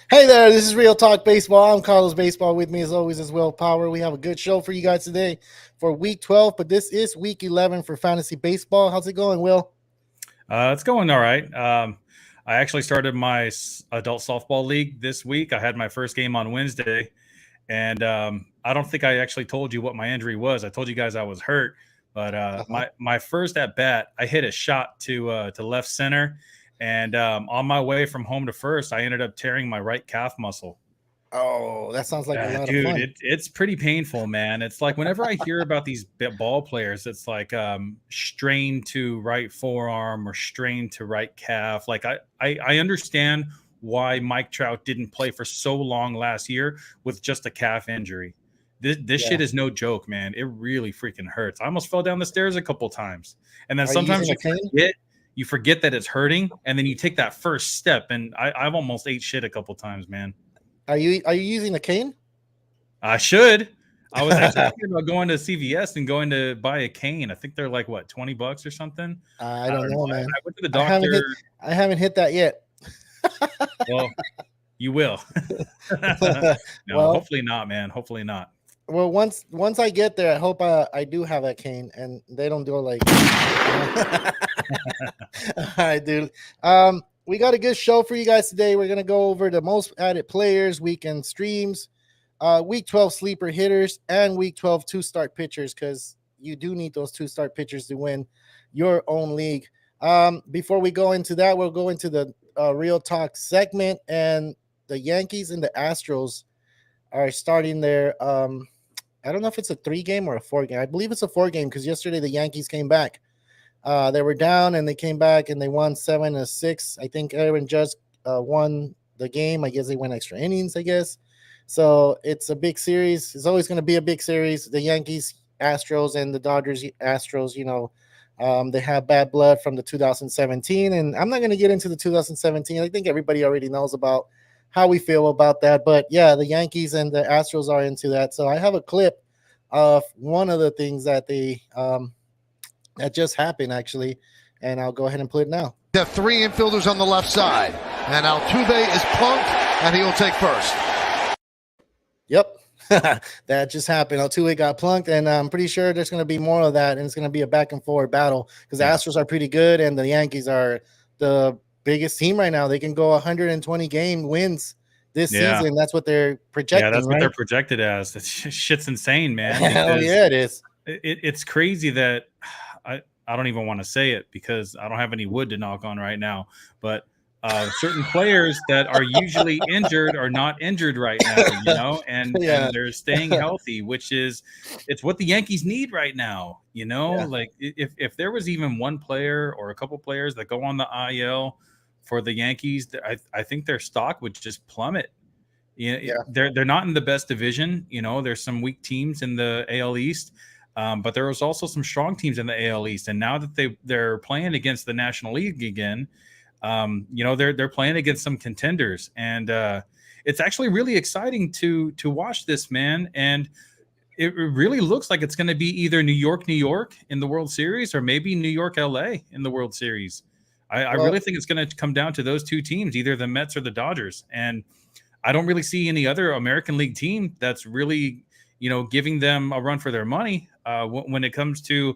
Hey there, this is Real Talk Baseball. I'm Carlos Baseball. With me as always is Will Power. We have a good show for you guys today for week 12, but this is week 11 for fantasy baseball. How's it going, Will? It's going all right. I actually started my adult softball league this week. I had my first game on Wednesday, and I don't think I actually told you what my injury was. I told you guys I was hurt, but Uh-huh. my first at bat, I hit a shot to left center, and on my way from home to first, I ended up tearing my right calf muscle. Oh, that sounds like a lot of Dude, fun. it's pretty painful, man. It's like whenever I hear about these ball players, it's like strain to right forearm or strain to right calf. Like I understand why Mike Trout didn't play for so long last year with just a calf injury. This Yeah. shit is no joke, man. It really freaking hurts. I almost fell down the stairs a couple times, and then Are you sometimes using a cane? you forget that it's hurting, and then you take that first step, and I've almost ate shit a couple times, man. Are you using a cane? I should. I was actually thinking about going to CVS and going to buy a cane. I think they're like what, $20 or something. I I don't don't know. know, I, man. I went to the I haven't hit doctor. I haven't hit that yet. Well, you will. No, well, hopefully not, man. Hopefully not. well, once I get there, I hope I do have a cane and they don't do it like All right, dude. We got a good show for you guys today. We're gonna go over the most added players, weekend streams, week 12 sleeper hitters, and week 12 two-start pitchers, because you do need those two-start pitchers to win your own league. Before we go into that, we'll go into the real talk segment, and the Yankees and the Astros are starting their I don't know if it's a 3 game or a 4 game. I believe it's a 4 game because yesterday the Yankees came back. They were down and they came back and they won 7-6. I think Aaron Judge won the game. I guess they went extra innings, I guess. So it's a big series. It's always going to be a big series. The Yankees, Astros, and the Dodgers, Astros, they have bad blood from the 2017. And I'm not going to get into the 2017. I think everybody already knows about how we feel about that. But yeah, the Yankees and the Astros are into that. So I have a clip of one of the things that just happened, actually, and I'll go ahead and play it now. The three infielders on the left side, and Altuve is plunked, and he will take first. Yep. That just happened. Altuve got plunked, and I'm pretty sure there's going to be more of that, and it's going to be a back and forward battle because the Astros are pretty good, and the Yankees are the biggest team right now. They can go 120 game wins this Yeah. season. That's what they're projecting. Yeah, that's what right? they're projected as. That shit's insane, man. Hell yeah, it is. It's crazy that I don't even want to say it because I don't have any wood to knock on right now. But certain players that are usually injured are not injured right now, and they're staying healthy, which is it's what the Yankees need right now. Like if there was even one player or a couple players that go on the IL for the Yankees, I think their stock would just plummet. They're not in the best division. There's some weak teams in the AL East. But there was also some strong teams in the AL East, and now that they're playing against the National League again, they're playing against some contenders, and it's actually really exciting to watch this, man. And it really looks like it's going to be either New York in the World Series, or maybe New York, LA in the World Series. I really think it's going to come down to those two teams, either the Mets or the Dodgers, and I don't really see any other American League team that's really giving them a run for their money when it comes to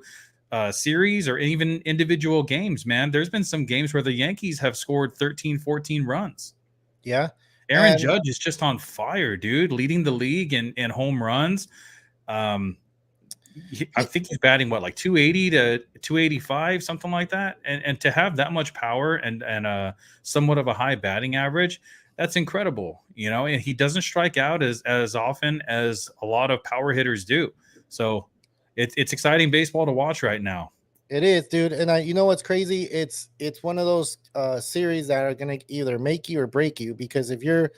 series or even individual games, man. There's been some games where the Yankees have scored 13, 14 runs. Yeah. Aaron Judge is just on fire, dude, leading the league in home runs. I think he's batting like 280 to 285, something like that. And to have that much power and somewhat of a high batting average, that's incredible. And he doesn't strike out as often as a lot of power hitters do. So it's exciting baseball to watch right now. It is, dude. And you know what's crazy? It's one of those series that are gonna either make you or break you, because if you're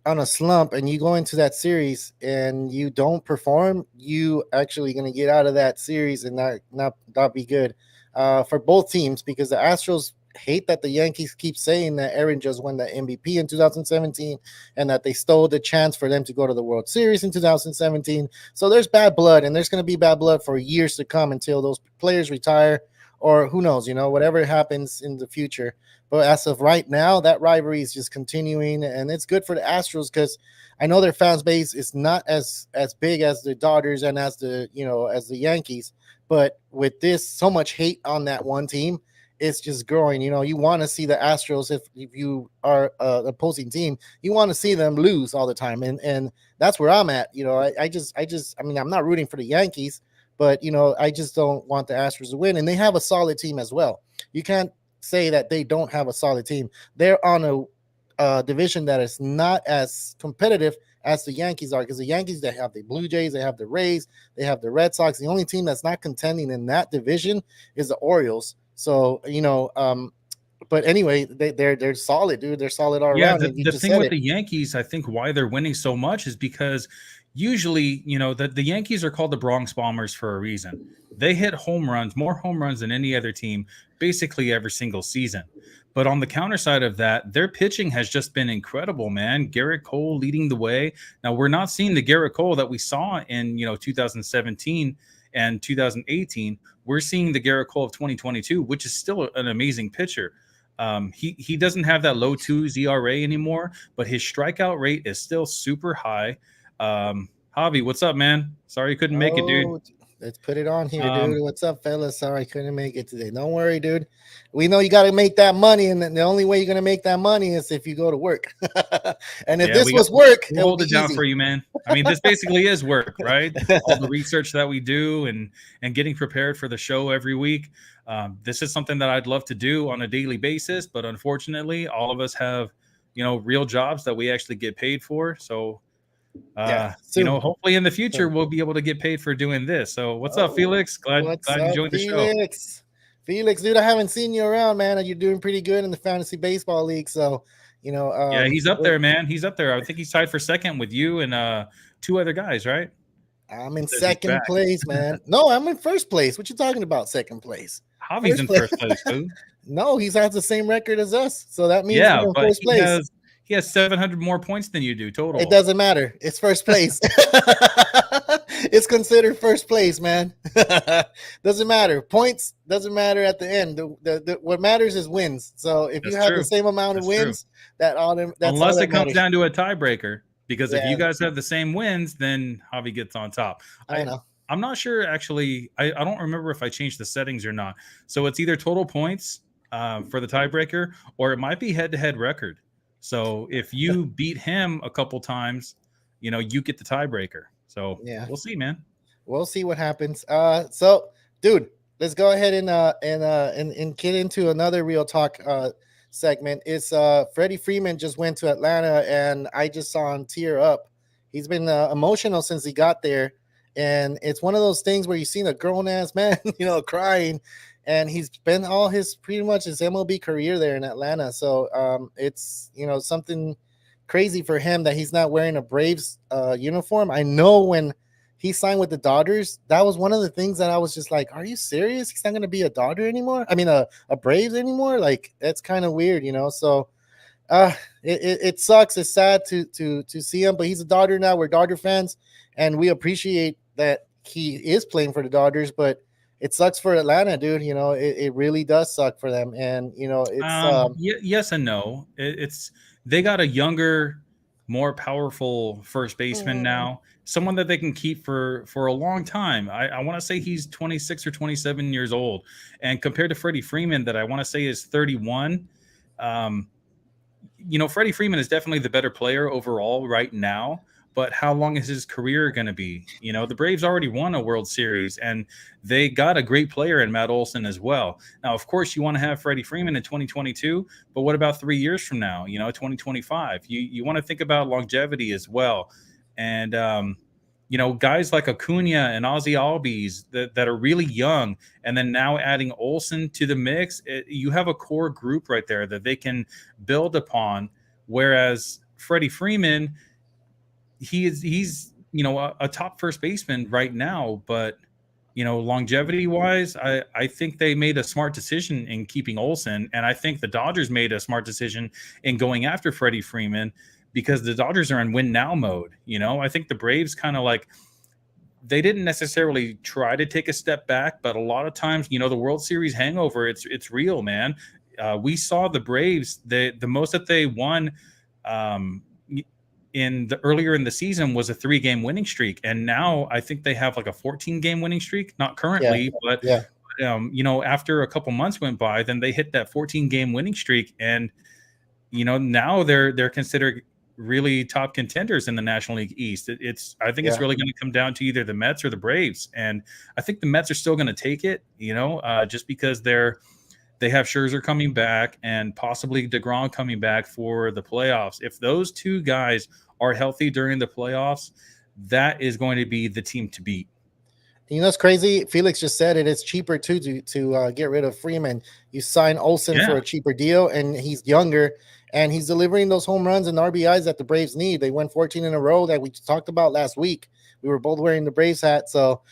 on a slump and you go into that series and you don't perform, you actually going to get out of that series and not be good for both teams, because the Astros hate that the Yankees keep saying that Aaron just won the MVP in 2017 and that they stole the chance for them to go to the World Series in 2017. So there's bad blood, and there's going to be bad blood for years to come until those players retire, or who knows, whatever happens in the future. But as of right now, that rivalry is just continuing, and it's good for the Astros because I know their fans base is not as big as the Dodgers and as the Yankees. But with this, so much hate on that one team, it's just growing. You want to see the Astros if you are an opposing team, you want to see them lose all the time, and that's where I'm at. I mean, I'm not rooting for the Yankees, but I just don't want the Astros to win, and they have a solid team as well. You can't say that they don't have a solid team. They're on a division that is not as competitive as the Yankees are, because the Yankees, they have the Blue Jays, they have the Rays, they have the Red Sox. The only team that's not contending in that division is the Orioles. So but anyway, they're solid, dude. They're solid all Yeah, around. the thing with the Yankees, I think why they're winning so much is because usually, the Yankees are called the Bronx Bombers for a reason. They hit more home runs than any other team, basically every single season. But on the counter side of that, their pitching has just been incredible, man. Garrett Cole leading the way. Now, we're not seeing the Garrett Cole that we saw in 2017 and 2018. We're seeing the Garrett Cole of 2022, which is still an amazing pitcher. He doesn't have that low 2s ERA anymore, but his strikeout rate is still super high. Javi, what's up, man? Sorry you couldn't make it, dude. Let's put it on here, dude. What's up, fellas? Sorry I couldn't make it today. Don't worry, dude. We know you got to make that money, and the only way you're going to make that money is if you go to work. And if this was work, we'll hold it down for you, man. I mean, this basically is work, right? All the research that we do and getting prepared for the show every week. This is something that I'd love to do on a daily basis, but unfortunately, all of us have, real jobs that we actually get paid for. So, hopefully in the future we'll be able to get paid for doing this. So what's up, Felix? Glad you joined the show. Felix, dude, I haven't seen you around, man. You're doing pretty good in the fantasy baseball league. So, yeah, he's up there, man. He's up there. I think he's tied for second with you and 2 other guys, right? I'm in second place, man. No, I'm in first place. What you talking about? Second place. Javi's in first place, dude. No, he has the same record as us. So that means yeah, we're in first place. He has 700 more points than you do total. It doesn't matter. It's first place. It's considered first place, man. Doesn't matter. Points doesn't matter at the end. What matters is wins. So if you have the same amount of wins, unless it comes down to a tiebreaker, because if you guys have the same wins, then Javi gets on top. I know. I'm not sure, actually. I don't remember if I changed the settings or not. So it's either total points for the tiebreaker, or it might be head-to-head record. So if you beat him a couple times, you get the tiebreaker. So we'll see, man. We'll see what happens. So, dude, let's go ahead and get into another Real Talk segment. It's Freddie Freeman just went to Atlanta, and I just saw him tear up. He's been emotional since he got there, and it's one of those things where you see a grown-ass man, crying. And he's spent pretty much his MLB career there in Atlanta. So it's, something crazy for him that he's not wearing a Braves uniform. I know when he signed with the Dodgers, that was one of the things that I was just like, are you serious? He's not going to be a Dodger anymore? I mean, a Braves anymore? Like, that's kind of weird, So it sucks. It's sad to see him, but he's a Dodger now. We're Dodger fans, and we appreciate that he is playing for the Dodgers, but it sucks for Atlanta, dude. It really does suck for them. And, it's yes and no. They got a younger, more powerful first baseman now, someone that they can keep for a long time. I want to say he's 26 or 27 years old. And compared to Freddie Freeman, that I want to say is 31, Freddie Freeman is definitely the better player overall right now. But how long is his career going to be? The Braves already won a World Series, and they got a great player in Matt Olson as well. Now, of course, you want to have Freddie Freeman in 2022, but what about 3 years from now, 2025? You want to think about longevity as well. And, guys like Acuna and Ozzy Albies that are really young, and then now adding Olson to the mix, you have a core group right there that they can build upon, whereas Freddie Freeman – he's a top first baseman right now, but longevity wise, I think they made a smart decision in keeping Olson, and I think the Dodgers made a smart decision in going after Freddie Freeman because the Dodgers are in win now mode. I think the Braves kind of they didn't necessarily try to take a step back, but a lot of times, the World Series hangover, it's real, man. we saw the Braves, the most that they won earlier in the season was a 3-game winning streak, and now I think they have like a 14-game winning streak. Not currently, but Yeah. After a couple months went by, then they hit that 14-game winning streak, and now they're considered really top contenders in the National League East. I think it's really going to come down to either the Mets or the Braves, and I think the Mets are still going to take it, just because they have Scherzer coming back and possibly DeGrom coming back for the playoffs. If those two guys are healthy during the playoffs, that is going to be the team to beat. It's crazy. Felix just said it. It's cheaper too to get rid of Freeman. You sign Olsen for a cheaper deal, and he's younger, and he's delivering those home runs and RBIs that the Braves need. They won 14 in a row that we talked about last week. We were both wearing the Braves hat, so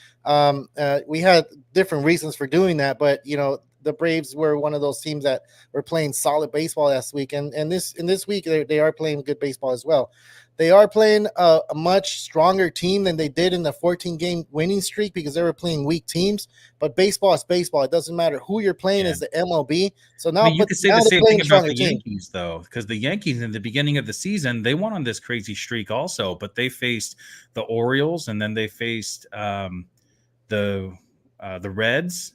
we had different reasons for doing that. But the Braves were one of those teams that were playing solid baseball last week, and this week they are playing good baseball as well. They are playing a much stronger team than they did in the 14-game winning streak because they were playing weak teams. But baseball is baseball. It doesn't matter who you're playing as the MLB. So now, you could say the same thing about the Yankees, though, because the Yankees in the beginning of the season, they went on this crazy streak also, but they faced the Orioles, and then they faced the Reds.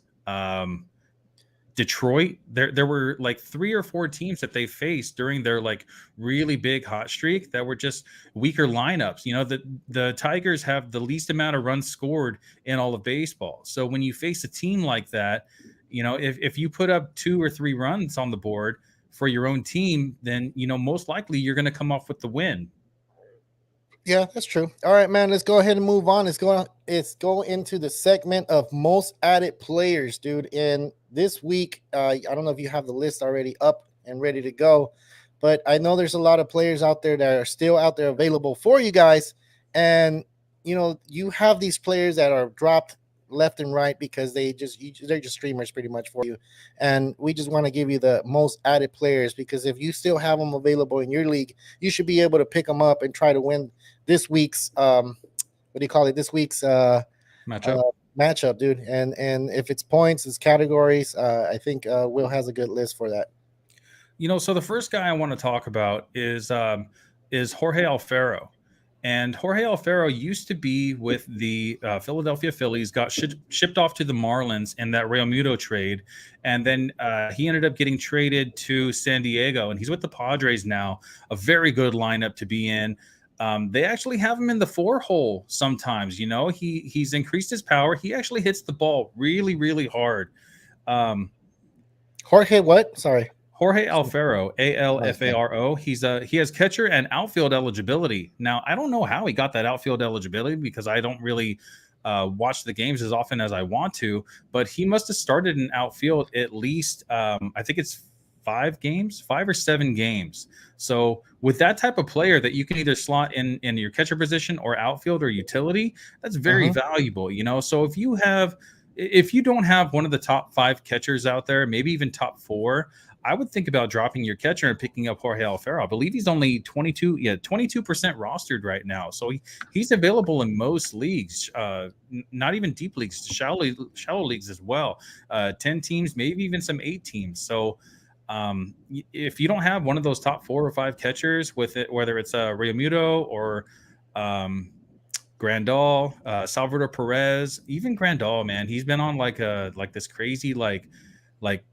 Detroit, there were like 3 or 4 teams that they faced during their like really big hot streak that were just weaker lineups. The Tigers have the least amount of runs scored in all of baseball. So when you face a team like that, if you put up 2 or 3 runs on the board for your own team, then most likely you're going to come off with the win. Yeah, that's true. All right, man, let's go ahead and move on. Let's go into the segment of most added players, dude. And this week, I don't know if you have the list already up and ready to go, but I know there's a lot of players out there that are still out there available for you guys. And, you have these players that are dropped left and right because they're just streamers pretty much for you. And we just want to give you the most added players because if you still have them available in your league, you should be able to pick them up and try to win this week's this week's matchup, dude. And if it's points, it's categories, I think Will has a good list for that. So the first guy I want to talk about is Jorge Alfaro. And Jorge Alfaro used to be with the Philadelphia Phillies, got shipped off to the Marlins in that Realmuto trade. And then he ended up getting traded to San Diego, and he's with the Padres now, a very good lineup to be in. They actually have him in the 4-hole sometimes. He's increased his power. He actually hits the ball really, really hard. Jorge what? Sorry. Jorge Alfaro, Alfaro. He has catcher and outfield eligibility. Now, I don't know how he got that outfield eligibility because I don't really watch the games as often as I want to, but he must have started in outfield at least, I think it's 5 or 7 games. So with that type of player that you can either slot in your catcher position or outfield or utility, that's very valuable, So if you don't have one of the top 5 catchers out there, maybe even top 4, I would think about dropping your catcher and picking up Jorge Alfaro. I believe he's only 22% rostered right now. So he's available in most leagues, not even deep leagues, shallow leagues as well. 10 teams, maybe even some 8 teams. So if you don't have one of those top 4 or 5 catchers with it, whether it's Realmuto or Grandal, Salvador Perez, even Grandal, man, he's been on like this crazy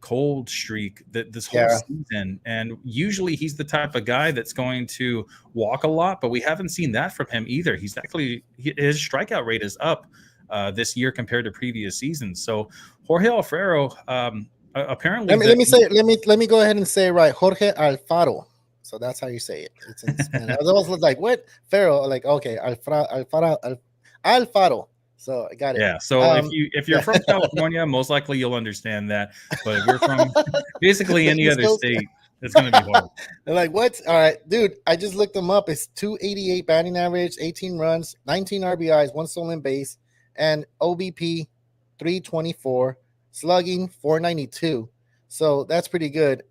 cold streak this whole season, and usually he's the type of guy that's going to walk a lot, but we haven't seen that from him either. His strikeout rate is up this year compared to previous seasons. So Jorge Alfaro, apparently, let me go ahead and say it right. Jorge Alfaro. So that's how you say it. It's in Spanish. I was always like, what? Faro? Like, okay, Alfaro. So I got it. Yeah. So if you're from California, most likely you'll understand that. But if we're from basically any other state, it's going to be hard. They're like, what? All right, dude. I just looked them up. It's 288 batting average, 18 runs, 19 RBIs, 1 stolen base, and OBP 324, slugging 492. So that's pretty good.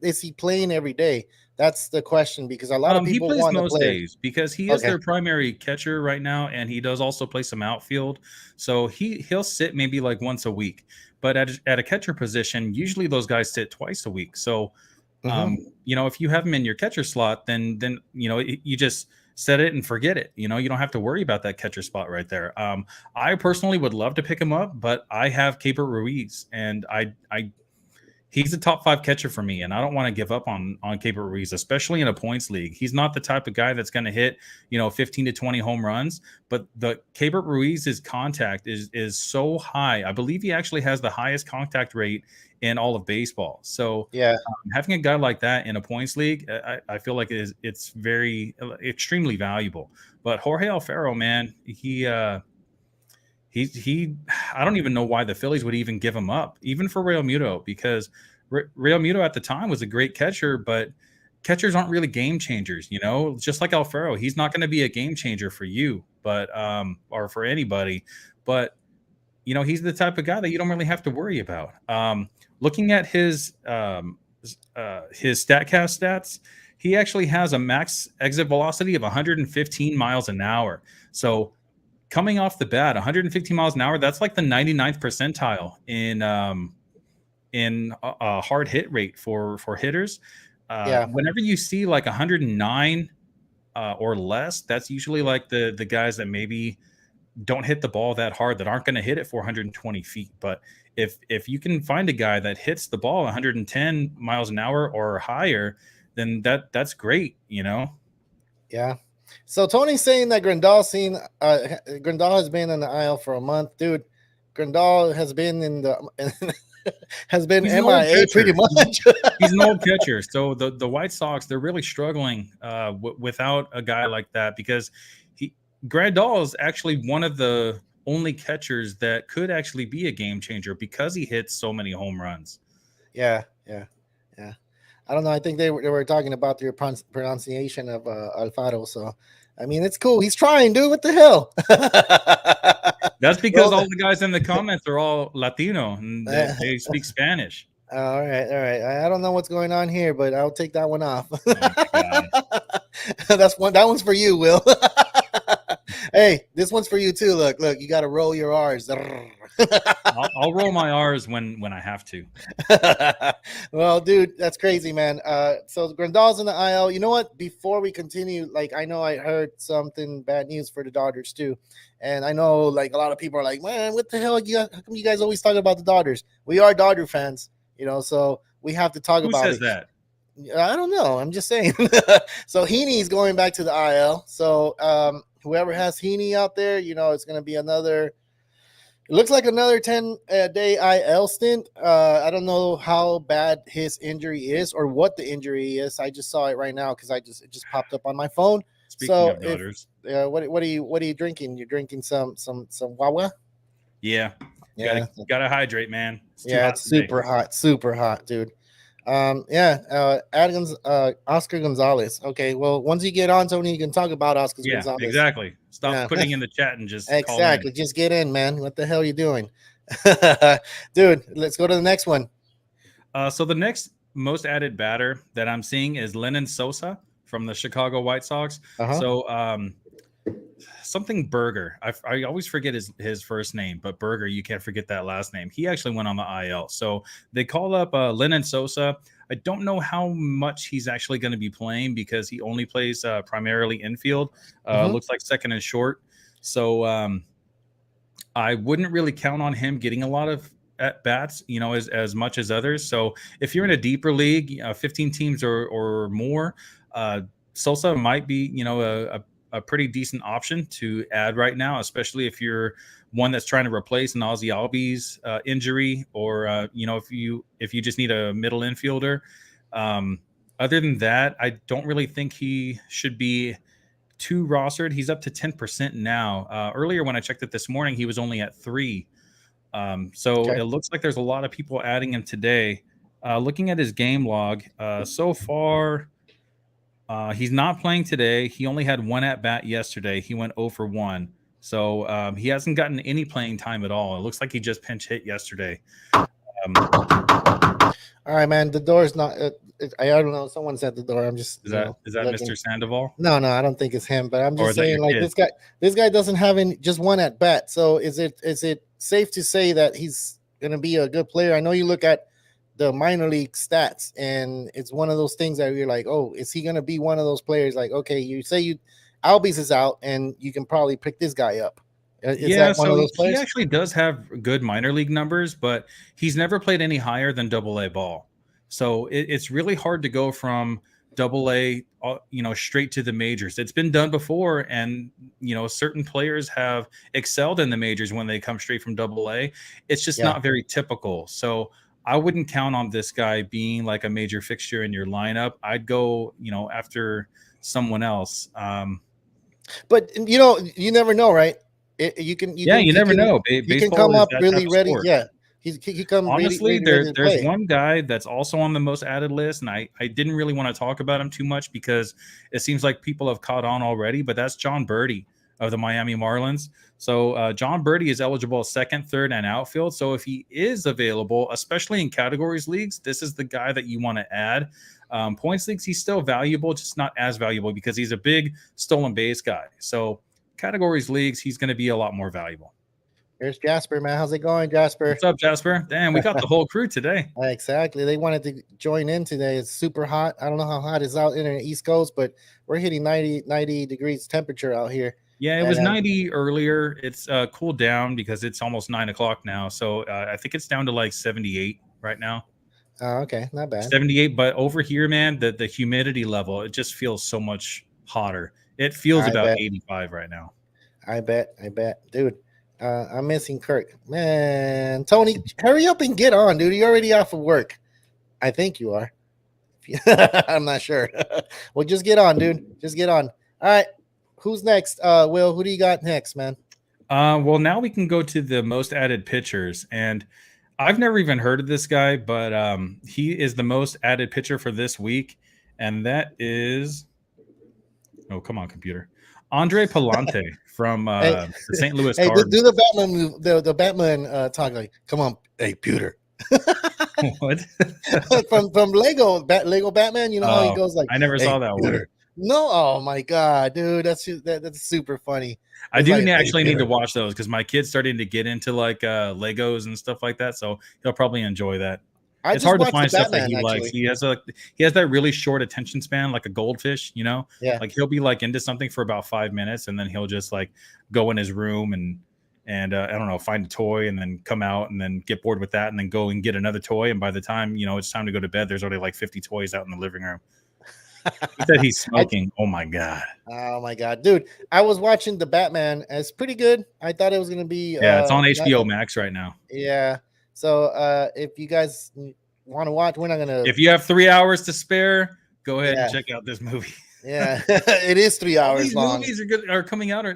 Is he playing every day? That's the question, because a lot of people he plays most days because he is their primary catcher right now, and he does also play some outfield. So he'll sit maybe like once a week. But at a catcher position, usually those guys sit twice a week. So, if you have him in your catcher slot, then you just set it and forget it. You don't have to worry about that catcher spot right there. I personally would love to pick him up, but I have Keibert Ruiz, and he's a top 5 catcher for me, and I don't want to give up on Keibert Ruiz, especially in a points league. He's not the type of guy that's going to hit 15 to 20 home runs, but the Keibert Ruiz's contact is so high. I believe he actually has the highest contact rate in all of baseball. So having a guy like that in a points league, I feel like it's very extremely valuable. But Jorge Alfaro, man, he I don't even know why the Phillies would even give him up, even for Real Muto, because Real Muto at the time was a great catcher, but catchers aren't really game changers, just like Alfaro. He's not going to be a game changer for you, but or for anybody, but he's the type of guy that you don't really have to worry about. Looking at his StatCast stats, he actually has a max exit velocity of 115 miles an hour. So coming off the bat, 115 miles an hour, that's like the 99th percentile in a hard hit rate for hitters. Whenever you see like 109 or less, that's usually like the guys that maybe don't hit the ball that hard, that aren't going to hit it 420 feet. But if you can find a guy that hits the ball 110 miles an hour or higher, then that's great, Yeah. So Tony's saying that Grandal has been in the IL for a month, dude. Grandal has been has been MIA pretty much. He's an old catcher. So the White Sox, they're really struggling without a guy like that, because Grandal is actually one of the only catchers that could actually be a game changer because he hits so many home runs. Yeah. I don't know. I think they were talking about your pronunciation of Alfaro. So, I mean, it's cool. He's trying, dude. What the hell? That's because all the guys in the comments are all Latino and they speak Spanish. All right. I don't know what's going on here, but I'll take that one off. That one's for you, Will. Hey, this one's for you too. Look, you got to roll your R's. I'll roll my R's when I have to. Well, dude, that's crazy, man. So Grandal's in the IL. You know what? Before we continue, I know I heard something bad news for the Dodgers too, and I know a lot of people are like, man, what the hell? How come you guys always talk about the Dodgers? We are Dodger fans, so we have to talk about it. Who says that? I don't know. I'm just saying. So Heaney's going back to the IL. So whoever has Heaney out there, it's going to be another. It looks like another 10-day IL stint. I don't know how bad his injury is or what the injury is. I just saw it right now because it just popped up on my phone. Speaking of Dodgers, what are you drinking? You're drinking some Wawa? Yeah. Gotta hydrate, man. It's super hot, dude. Oscar Gonzalez. Okay, well, once you get on, Tony, you can talk about Oscar Gonzalez. Exactly. Stop putting in the chat and just exactly. Just get in, man. What the hell are you doing? Dude, let's go to the next one. So the next most added batter that I'm seeing is Lenyn Sosa from the Chicago White Sox. So something Berger. I always forget his first name, but Berger, you can't forget that last name. He actually went on the IL. So they called up Lenyn Sosa. I don't know how much he's actually going to be playing because he only plays primarily infield. Looks like second and short. So I wouldn't really count on him getting a lot of at bats, as much as others. So if you're in a deeper league, 15 teams or more, Sosa might be, a pretty decent option to add right now, especially if you're one that's trying to replace an Ozzy Albies injury, or if you just need a middle infielder. Other than that, I don't really think he should be too rostered. He's up to 10% now. Earlier when I checked it this morning, he was only at 3. It looks like there's a lot of people adding him today. Looking at his game log, so far. He's not playing today. He only had 1 at bat yesterday. He went 0 for 1. So he hasn't gotten any playing time at all. It looks like he just pinch hit yesterday. All right, man. The door's not. I don't know. Someone's at the door. I'm just. Is that looking. Mr. Sandoval? No, I don't think it's him. But I'm just saying, this guy doesn't have just 1 at bat. So is it safe to say that he's gonna be a good player? I know you look at the minor league stats, and it's one of those things that you're like, oh, is he gonna be one of those players? Like, okay, you say Albies is out, and you can probably pick this guy up. Is Yeah, that one of so those he players? actually does have good minor league numbers, but he's never played any higher than double A ball. So it's really hard to go from double A, straight to the majors. It's been done before, and certain players have excelled in the majors when they come straight from double A. It's just Yeah. not very typical. So I wouldn't count on this guy being like a major fixture in your lineup. I'd go, after someone else. But you never know, right? You can, Yeah, you never know. he can Baseball come is up that type really of ready. sport. Yeah, he come really, Honestly, really ready to there's play. one guy that's also on the most added list, and I didn't really want to talk about him too much because it seems like people have caught on already, but that's John Birdie of the Miami Marlins. So John Birdie is eligible second, third, and outfield. So if he is available, especially in categories leagues, this is the guy that you want to add. Points leagues, he's still valuable, just not as valuable because he's a big stolen base guy. So categories leagues, he's going to be a lot more valuable. There's Jasper, man. How's it going, Jasper? What's up, Jasper? Damn, we got the whole crew today. Exactly. They wanted to join in today. It's super hot. I don't know how hot it's out in the East Coast, but we're hitting 90 degrees temperature out here. Yeah, it was 90 earlier. It's cooled down because it's almost 9 o'clock now. So I think it's down to like 78 right now. Oh, okay. Not bad. 78. But over here, man, the humidity level, it just feels so much hotter. It feels about 85 right now. I bet. Dude, I'm missing Kirk. Man, Tony, hurry up and get on, dude. You're already off of work. I think you are. I'm not sure. Well, just get on, dude. Just get on. All right. Who's next? Will, who do you got next, man? Well, now we can go to the most added pitchers. And I've never even heard of this guy, but he is the most added pitcher for this week. And that is, oh, come on, computer. Andre Palante from the St. Louis Cardinals. Do the Batman move, the Batman talk like, come on, hey, Pewter. What? from Lego Batman, you know how he goes like, I never saw that one. No, oh my god, dude, that's super funny. I do actually need to watch those because my kid's starting to get into like Legos and stuff like that, so he'll probably enjoy that. It's hard to find stuff that he likes. He has that really short attention span, like a goldfish, Yeah. Like he'll be like into something for about 5 minutes, and then he'll just like go in his room and I don't know, find a toy and then come out and then get bored with that and then go and get another toy. And by the time it's time to go to bed, there's already like 50 toys out in the living room. He said he's smoking. Oh my god, dude! I was watching the Batman. It's pretty good. I thought it was gonna be. Yeah, it's on HBO Max right now. Yeah. So if you guys want to watch, we're not gonna. If you have 3 hours to spare, go ahead and check out this movie. Yeah, it is 3 hours these long. Movies are coming out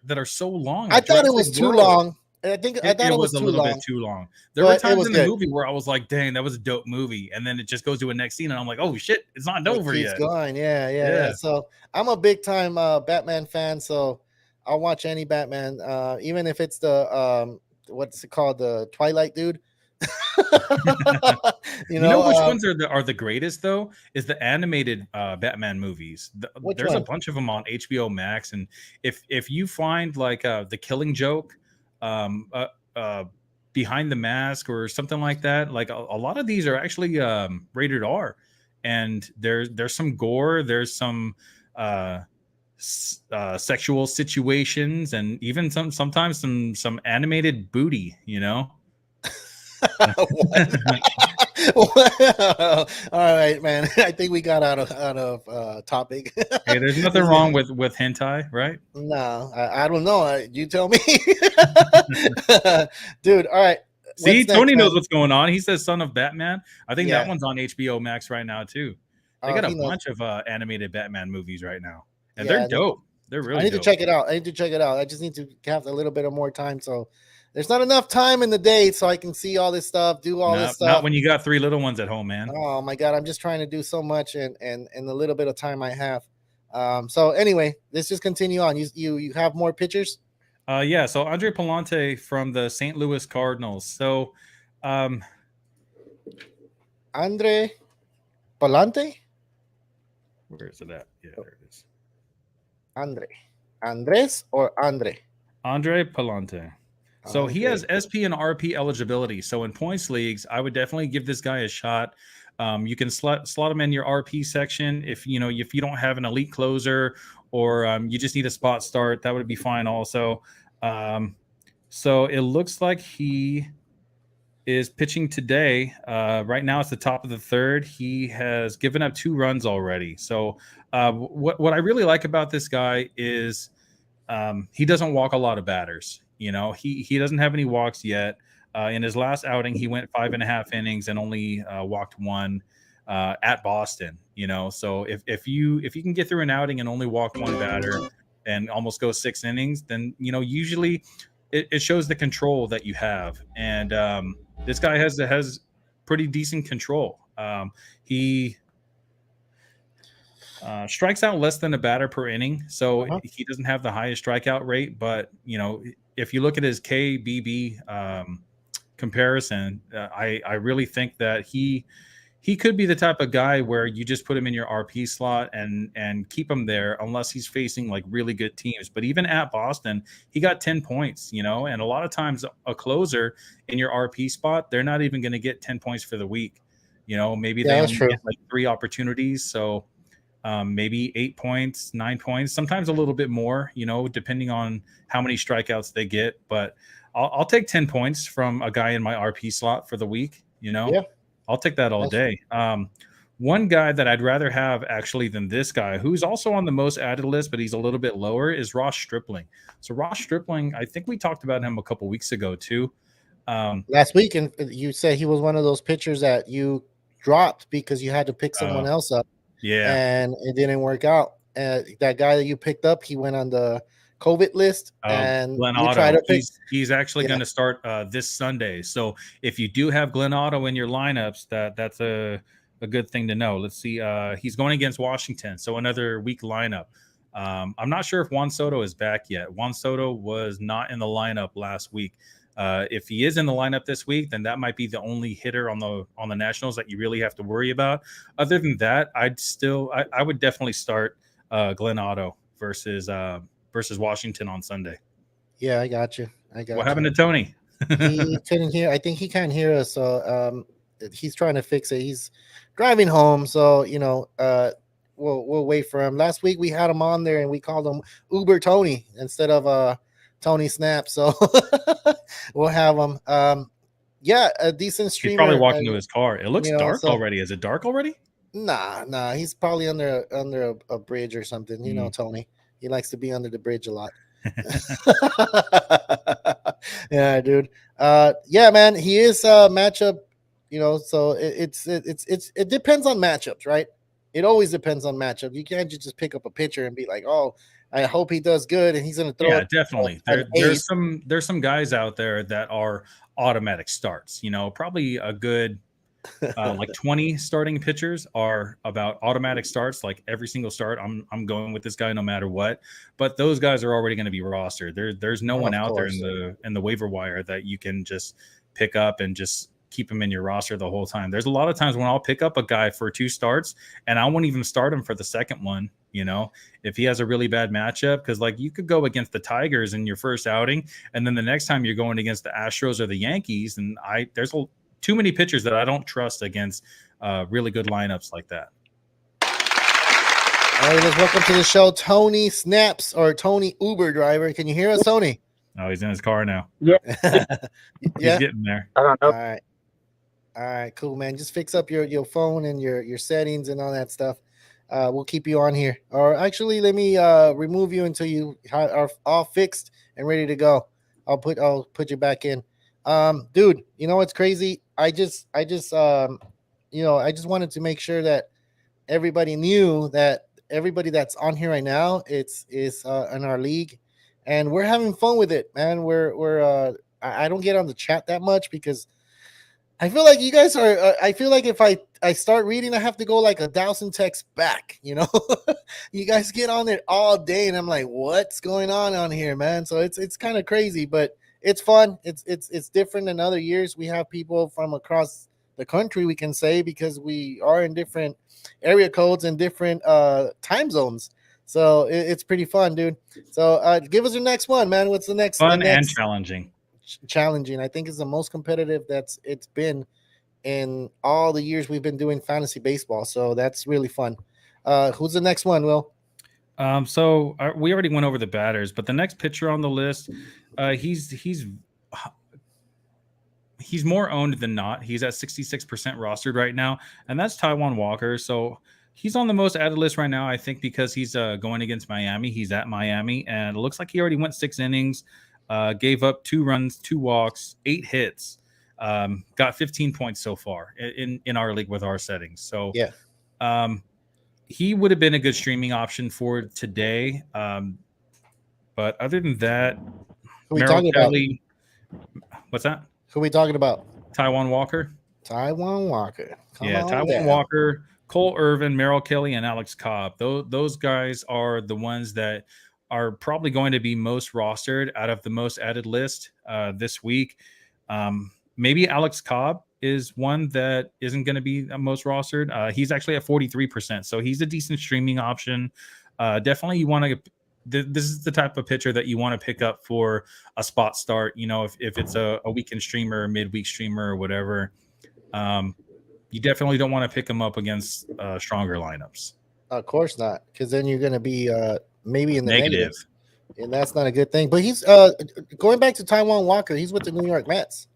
that are so long. I thought it was too long. I thought it was a too little long. bit too long. There were times in the movie where I was like, "Dang, that was a dope movie," and then it just goes to a next scene, and I'm like, "Oh shit, it's not over yet." It's going, yeah. So I'm a big time Batman fan, so I'll watch any Batman, even if it's the what's it called, the Twilight dude. you know which ones are the greatest though? Is the animated Batman movies. There's a bunch of them on HBO Max, and if you find like The Killing Joke, Behind the Mask or something like that, like a lot of these are actually rated R, and there's some gore, there's some sexual situations, and even sometimes some animated booty. All right, man. I think we got out of topic. Hey, there's nothing wrong with hentai, right? No, I don't know. You tell me, dude. All right. See, Tony knows what's going on. He says "Son of Batman." I think that one's on HBO Max right now too. They got a bunch of animated Batman movies right now, and they're dope. They're really. I need to check it out. I just need to have a little bit of more time. So there's not enough time in the day so I can see all this stuff, do all this stuff. Not when you got 3 little ones at home, man. Oh my god, I'm just trying to do so much and the little bit of time I have. So anyway, let's just continue on. You have more pictures? Yeah. So Andre Palante from the St. Louis Cardinals. So, Andre Palante. Where is it at? Yeah, there it is. Andres or Andre? Andre Palante. So he Okay. has SP and RP eligibility. So in points leagues, I would definitely give this guy a shot. You can slot him in your RP section if you don't have an elite closer or you just need a spot start. That would be fine also. So it looks like he is pitching today. Right now, it's the top of the third. He has given up 2 runs already. So what I really like about this guy is he doesn't walk a lot of batters. He doesn't have any walks yet. In his last outing, he went 5.5 innings and only walked 1 at Boston. So if you can get through an outing and only walk 1 batter and almost go 6 innings, then usually it shows the control that you have. And this guy has pretty decent control. He strikes out less than a batter per inning, so he doesn't have the highest strikeout rate. But if you look at his KBB comparison, I really think that he could be the type of guy where you just put him in your RP slot and keep him there unless he's facing like really good teams. But even at Boston, he got 10 points, and a lot of times a closer in your RP spot, they're not even going to get 10 points for the week. Maybe they only get like 3 opportunities. So maybe 8 points, 9 points, sometimes a little bit more, depending on how many strikeouts they get. But I'll take 10 points from a guy in my RP slot for the week. Yeah. I'll take that all day. One guy that I'd rather have actually than this guy, who's also on the most added list, but he's a little bit lower, is Ross Stripling. So Ross Stripling, I think we talked about him a couple weeks ago too. Last week, and you said he was one of those pitchers that you dropped because you had to pick someone else up. Yeah, and it didn't work out. That guy that you picked up, he went on the COVID list, and Glenn you Otto. tried to pick. He's actually going to start this Sunday. So if you do have Glenn Otto in your lineups, that's a good thing to know. Let's see. He's going against Washington, so another weak lineup. I'm not sure if Juan Soto is back yet. Juan Soto was not in the lineup last week. If he is in the lineup this week, then that might be the only hitter on the Nationals that you really have to worry about. Other than that, I would definitely start Glenn Otto versus Washington on Sunday. Yeah, I got you. What happened to Tony? He couldn't hear. I think he can't hear us, so he's trying to fix it. He's driving home, so we'll wait for him. Last week we had him on there, and we called him Uber Tony instead of Tony Snap. So we'll have him. A decent streamer. He's probably walking to his car. It looks dark already. Is it dark already? Nah. He's probably under a bridge or something. Tony. He likes to be under the bridge a lot. Yeah, dude. Man. He is a matchup. So it depends on matchups, right? It always depends on matchup. You can't just pick up a pitcher and be like, oh, I hope he does good and he's going to throw. Yeah, definitely. There's some guys out there that are automatic starts. Probably a good like 20 starting pitchers are about automatic starts. Like every single start, I'm going with this guy no matter what. But those guys are already going to be rostered. There's no one out there in the waiver wire that you can just pick up and just keep him in your roster the whole time. There's a lot of times when I'll pick up a guy for 2 starts and I won't even start him for the second one. If he has a really bad matchup, because like you could go against the Tigers in your first outing, and then the next time you're going against the Astros or the Yankees, and there's too many pitchers that I don't trust against really good lineups like that. All right, let's welcome to the show, Tony Snaps or Tony Uber driver. Can you hear us, Tony? Oh, he's in his car now. Yeah. He's getting there. I don't know. All right, cool, man. Just fix up your phone and your settings and all that stuff. We'll keep you on here. Or actually, let me remove you until you are all fixed and ready to go. I'll put you back in. Dude, what's crazy? I just wanted to make sure that everybody knew that everybody that's on here right now is in our league, and we're having fun with it, man. I don't get on the chat that much because I feel like you guys are. I feel like if I start reading, I have to go like 1,000 texts back. You guys get on it all day, and I'm like, what's going on here, man? So it's kind of crazy, but it's fun. It's different than other years. We have people from across the country, we can say, because we are in different area codes and different time zones. So it's pretty fun, dude. So give us your next one, man. What's the next? Fun and challenging. challenging. I think it's the most competitive it's been in all the years we've been doing fantasy baseball. So that's really fun. Who's the next one, Will? So we already went over the batters, but the next pitcher on the list, he's more owned than not. He's at 66% rostered right now, and that's Taijuan Walker. So he's on the most added list right now, I think, because he's going against Miami. He's at Miami, and it looks like he already went 6 innings, gave up 2 runs, 2 walks, 8 hits, got 15 points so far in our league with our settings. So yeah. He would have been a good streaming option for today. But other than that, Who we talking Kelly, what's that? Who are we talking about? Taijuan Walker. Taijuan Walker. Taijuan Walker, Cole Irvin, Merrill Kelly, and Alex Cobb. Those guys are the ones that are probably going to be most rostered out of the most added list this week. Maybe Alex Cobb is one that isn't going to be most rostered. He's actually at 43%, so he's a decent streaming option. Definitely, you want to. This is the type of pitcher that you want to pick up for a spot start. You know, if it's a weekend streamer, midweek streamer, or whatever. You definitely don't want to pick him up against stronger lineups. Of course not, because then you're going to be maybe in the negative, and that's not a good thing. But he's going back to Taijuan Walker. He's with the New York Mets.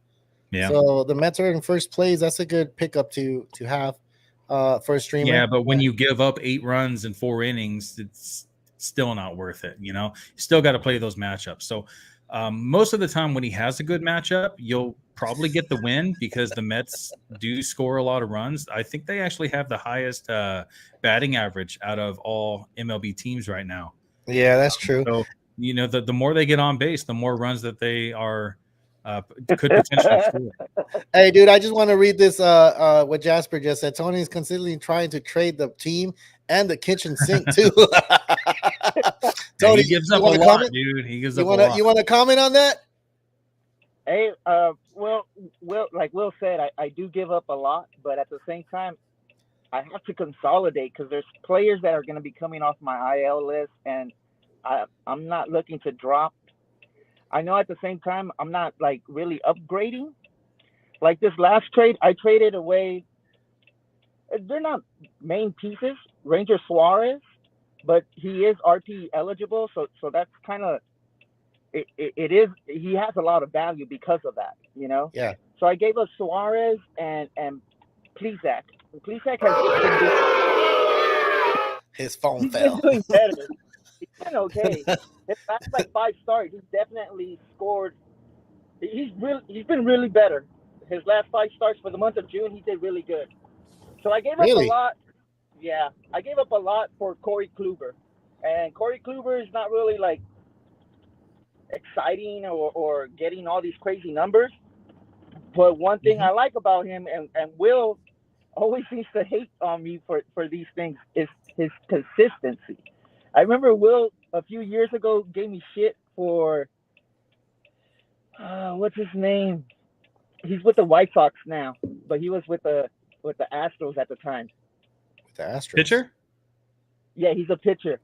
Yeah. So the Mets are in first place. That's a good pickup to have for a streamer. Yeah, but when you give up 8 runs in 4 innings, it's still not worth it. You know, you still got to play those matchups. So most of the time when he has a good matchup, you'll probably get the win because the Mets do score a lot of runs. I think they actually have the highest batting average out of all MLB teams right now. Yeah, that's true. So, you know, the more they get on base, the more runs that they are could potentially score. Hey, dude, I just want to read this. What Jasper just said. Tony is constantly trying to trade the team and the kitchen sink too. Tony, he gives up a lot, comment? Dude. He gives up a lot. You want to comment on that? Hey, well, like Will said, I do give up a lot, but at the same time, I have to consolidate because there's players that are going to be coming off my IL list, and I'm not looking to drop. I know at the same time, I'm not like really upgrading. Like this last trade, I traded away. They're not main pieces, Ranger Suarez, but he is RP eligible. So that's kind of, it is, he has a lot of value because of that, you know? Yeah. So I gave us Suarez and Plesac. Plesac has been his phone fell. Doing better. He's been okay. His last like 5 starts, he's definitely scored. He's been really better. His last 5 starts for the month of June, he did really good. So I gave up a lot. Yeah, I gave up a lot for Corey Kluber, and Corey Kluber is not really like exciting or getting all these crazy numbers. But one thing I like about him, and Will always seems to hate on me for these things, is his consistency. I remember Will a few years ago gave me shit for what's his name? He's with the White Sox now, but he was with the Astros at the time. The Astros pitcher? Yeah, he's a pitcher.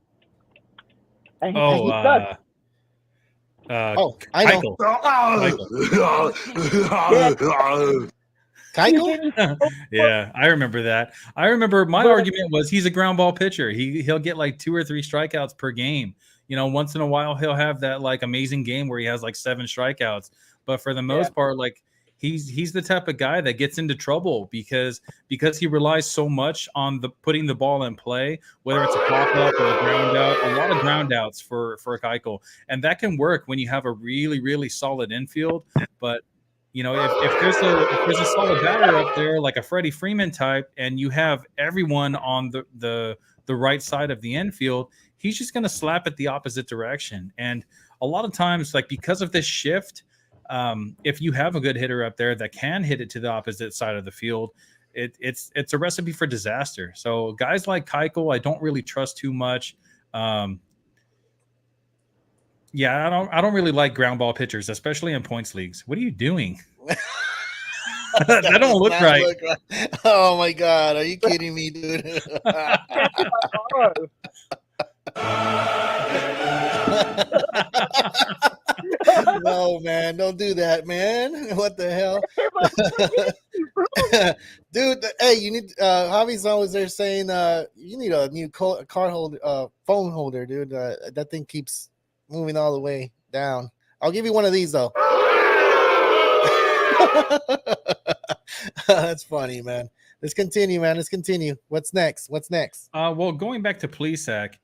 And he sucks. I know. Keuchel? Yeah, I remember that. I remember my argument was he's a ground ball pitcher. He'll get like 2 or 3 strikeouts per game. You know, once in a while he'll have that like amazing game where he has like 7 strikeouts. But for the most part, like he's the type of guy that gets into trouble because he relies so much on putting the ball in play, whether it's a pop up or a ground out, a lot of ground outs for Keuchel. And that can work when you have a really, really solid infield. But you know, if there's a solid batter up there, like a Freddie Freeman type, and you have everyone on the right side of the infield, he's just going to slap it the opposite direction. And a lot of times, like because of this shift, if you have a good hitter up there that can hit it to the opposite side of the field, it's a recipe for disaster. So guys like Keuchel, I don't really trust too much. Yeah, I don't really like ground ball pitchers, especially in points leagues. What are you doing? that don't look right. Oh my God, are you kidding me, dude? No, man, don't do that, man. What the hell? Dude, hey, you need Javi's always there saying you need a new car holder, phone holder, dude. That thing keeps moving all the way down. I'll give you one of these though. That's funny, man. Let's continue, man. Let's continue. What's next? Well, going back to Plesac,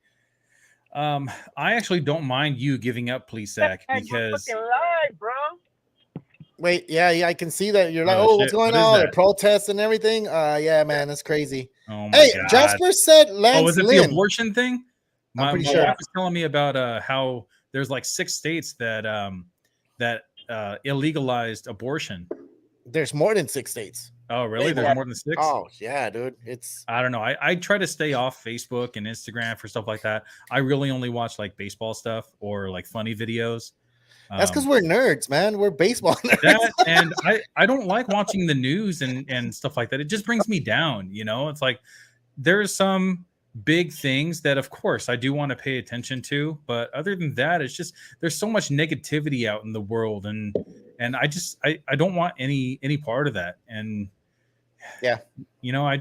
I actually don't mind you giving up Plesac because lie, bro. Wait, yeah, I can see that. You're like, Oh, what's shit. going What is on? The that? protests and everything. Yeah, man, that's crazy. oh my Hey, god, Jasper said Lance oh, is it Lynn. the abortion thing? I'm pretty my sure. wife was telling me about how there's like 6 states that illegalized abortion. There's more than 6 states. Oh, really? Way There's more. more than 6? Oh, yeah, dude. It's I don't know. I try to stay off Facebook and Instagram for stuff like that. I really only watch like baseball stuff or like funny videos. that's because we're nerds, man. We're baseball nerds. That and I don't like watching the news and stuff like that. It just brings me down. It's like there's some big things that of course I do want to pay attention to, but other than that, it's just there's so much negativity out in the world, and I don't want any part of that. And Yeah. I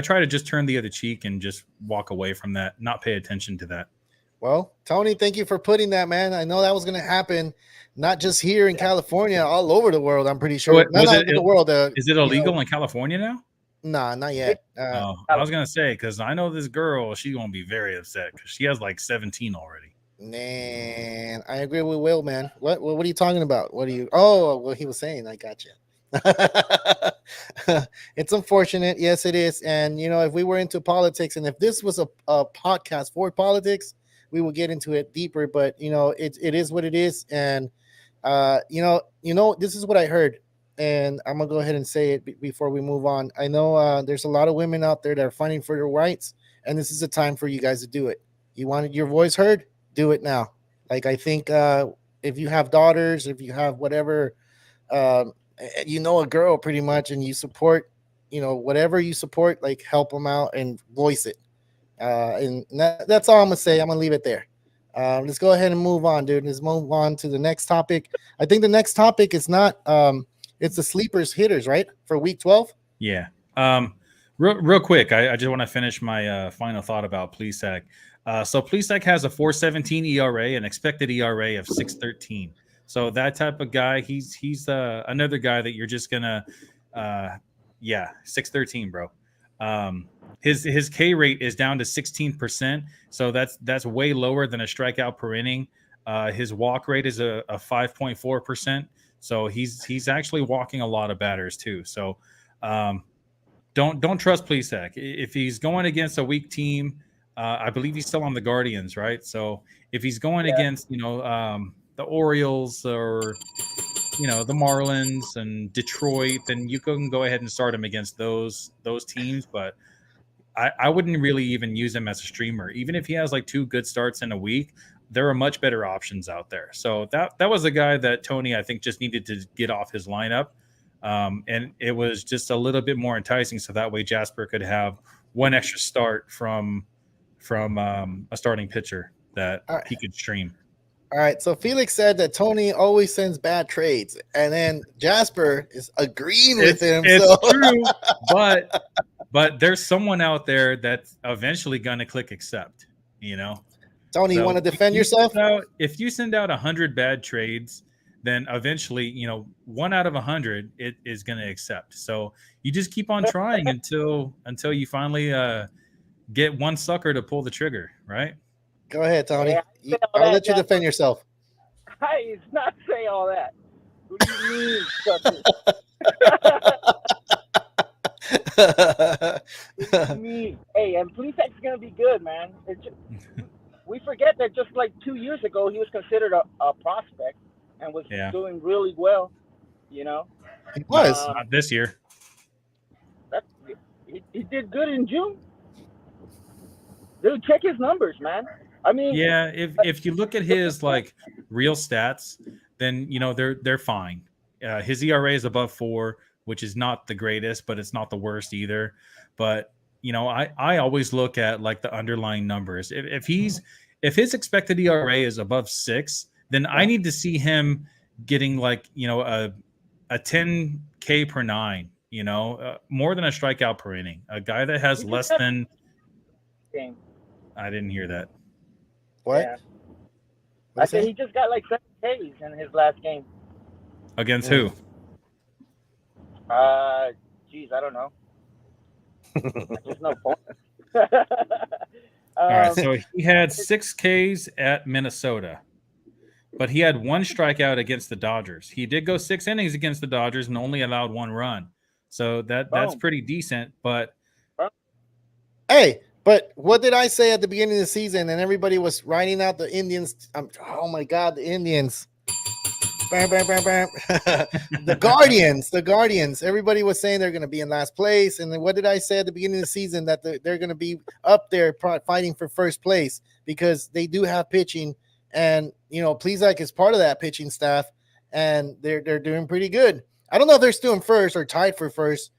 try to just turn the other cheek and just walk away from that, not pay attention to that. Well, Tony, thank you for putting that, man. I know that was going to happen, not just here in California, all over the world. I'm pretty sure. Not all over the world. Is it illegal in California now? Nah, not yet. I was gonna say because I know this girl, she's gonna be very upset because she has like 17 already. Man, I agree with Will, man. What are you talking about? What are you? Oh, what he was saying. I got you. It's unfortunate. Yes, it is. And if we were into politics, and if this was a podcast for politics, we will get into it deeper. But it is what it is. And this is what I heard, and I'm gonna go ahead and say it before we move on. I know there's a lot of women out there that are fighting for their rights, and this is a time for you guys to do it. You wanted your voice heard? Do it now. Like, I think if you have daughters, if you have whatever, a girl pretty much, and you support, whatever you support, like, help them out and voice it. And that's all I'm gonna say. I'm gonna leave it there. Let's go ahead and move on, dude. Let's move on to the next topic. I think the next topic is not it's the sleepers hitters, right? For week 12. Yeah. Real quick, I just want to finish my final thought about Plesac. So Plesac has a 4.17 ERA, an expected ERA of 6.13. So that type of guy, he's another guy that you're just gonna 6.13, bro. His K rate is down to 16%, so that's way lower than a strikeout per inning. His walk rate is a 5.4%, so he's actually walking a lot of batters too. So don't trust Plesac if he's going against a weak team. I believe he's still on the Guardians, right? So if he's going against the Orioles or the Marlins and Detroit, then you can go ahead and start him against those teams. But I wouldn't really even use him as a streamer. Even if he has like 2 good starts in a week, there are much better options out there. So that was a guy that Tony, I think, just needed to get off his lineup. And it was just a little bit more enticing. So that way Jasper could have one extra start from a starting pitcher that he could stream. All right. So Felix said that Tony always sends bad trades, and then Jasper is agreeing with him. It's true, but there's someone out there that's eventually gonna click accept. Tony, you want to defend yourself? If you send out 100 bad trades, then eventually, 1 out of 100 it is gonna accept. So you just keep on trying until you finally get one sucker to pull the trigger, right? Go ahead, Tony. Yeah, I'll let you defend yourself. I did not say all that. What do you mean, sucker? What do you mean? Hey, and Plesac's gonna be good, man. We forget that just like 2 years ago, he was considered a prospect and was doing really well. He was not this year. He did good in June. Dude, check his numbers, man. I mean, yeah, if you look at his like real stats, then they're fine. His ERA is above 4, which is not the greatest, but it's not the worst either. But I always look at like the underlying numbers. If his expected ERA is above 6, then I need to see him getting like, you know, a 10K per nine, you know, more than a strikeout per inning. A guy that has less than. Game. I didn't hear that. What? Yeah. What'd I you said say? he just got like 7 Ks in his last game. Against Yeah. who? Geez, I don't know. I just know points. All right, so he had 6 Ks at Minnesota, but he had 1 strikeout against the Dodgers. He did go 6 innings against the Dodgers and only allowed 1 run, so that's Boom. pretty decent. But Hey, but what did I say at the beginning of the season? And everybody was writing out the Indians. Oh my God, the Indians. Bam, bam, bam, bam. The Guardians. Everybody was saying they're going to be in last place. And then what did I say at the beginning of the season? That they're going to be up there fighting for first place because they do have pitching. And, you know, Plesac is part of that pitching staff. And they're doing pretty good. I don't know if they're still in first or tied for first,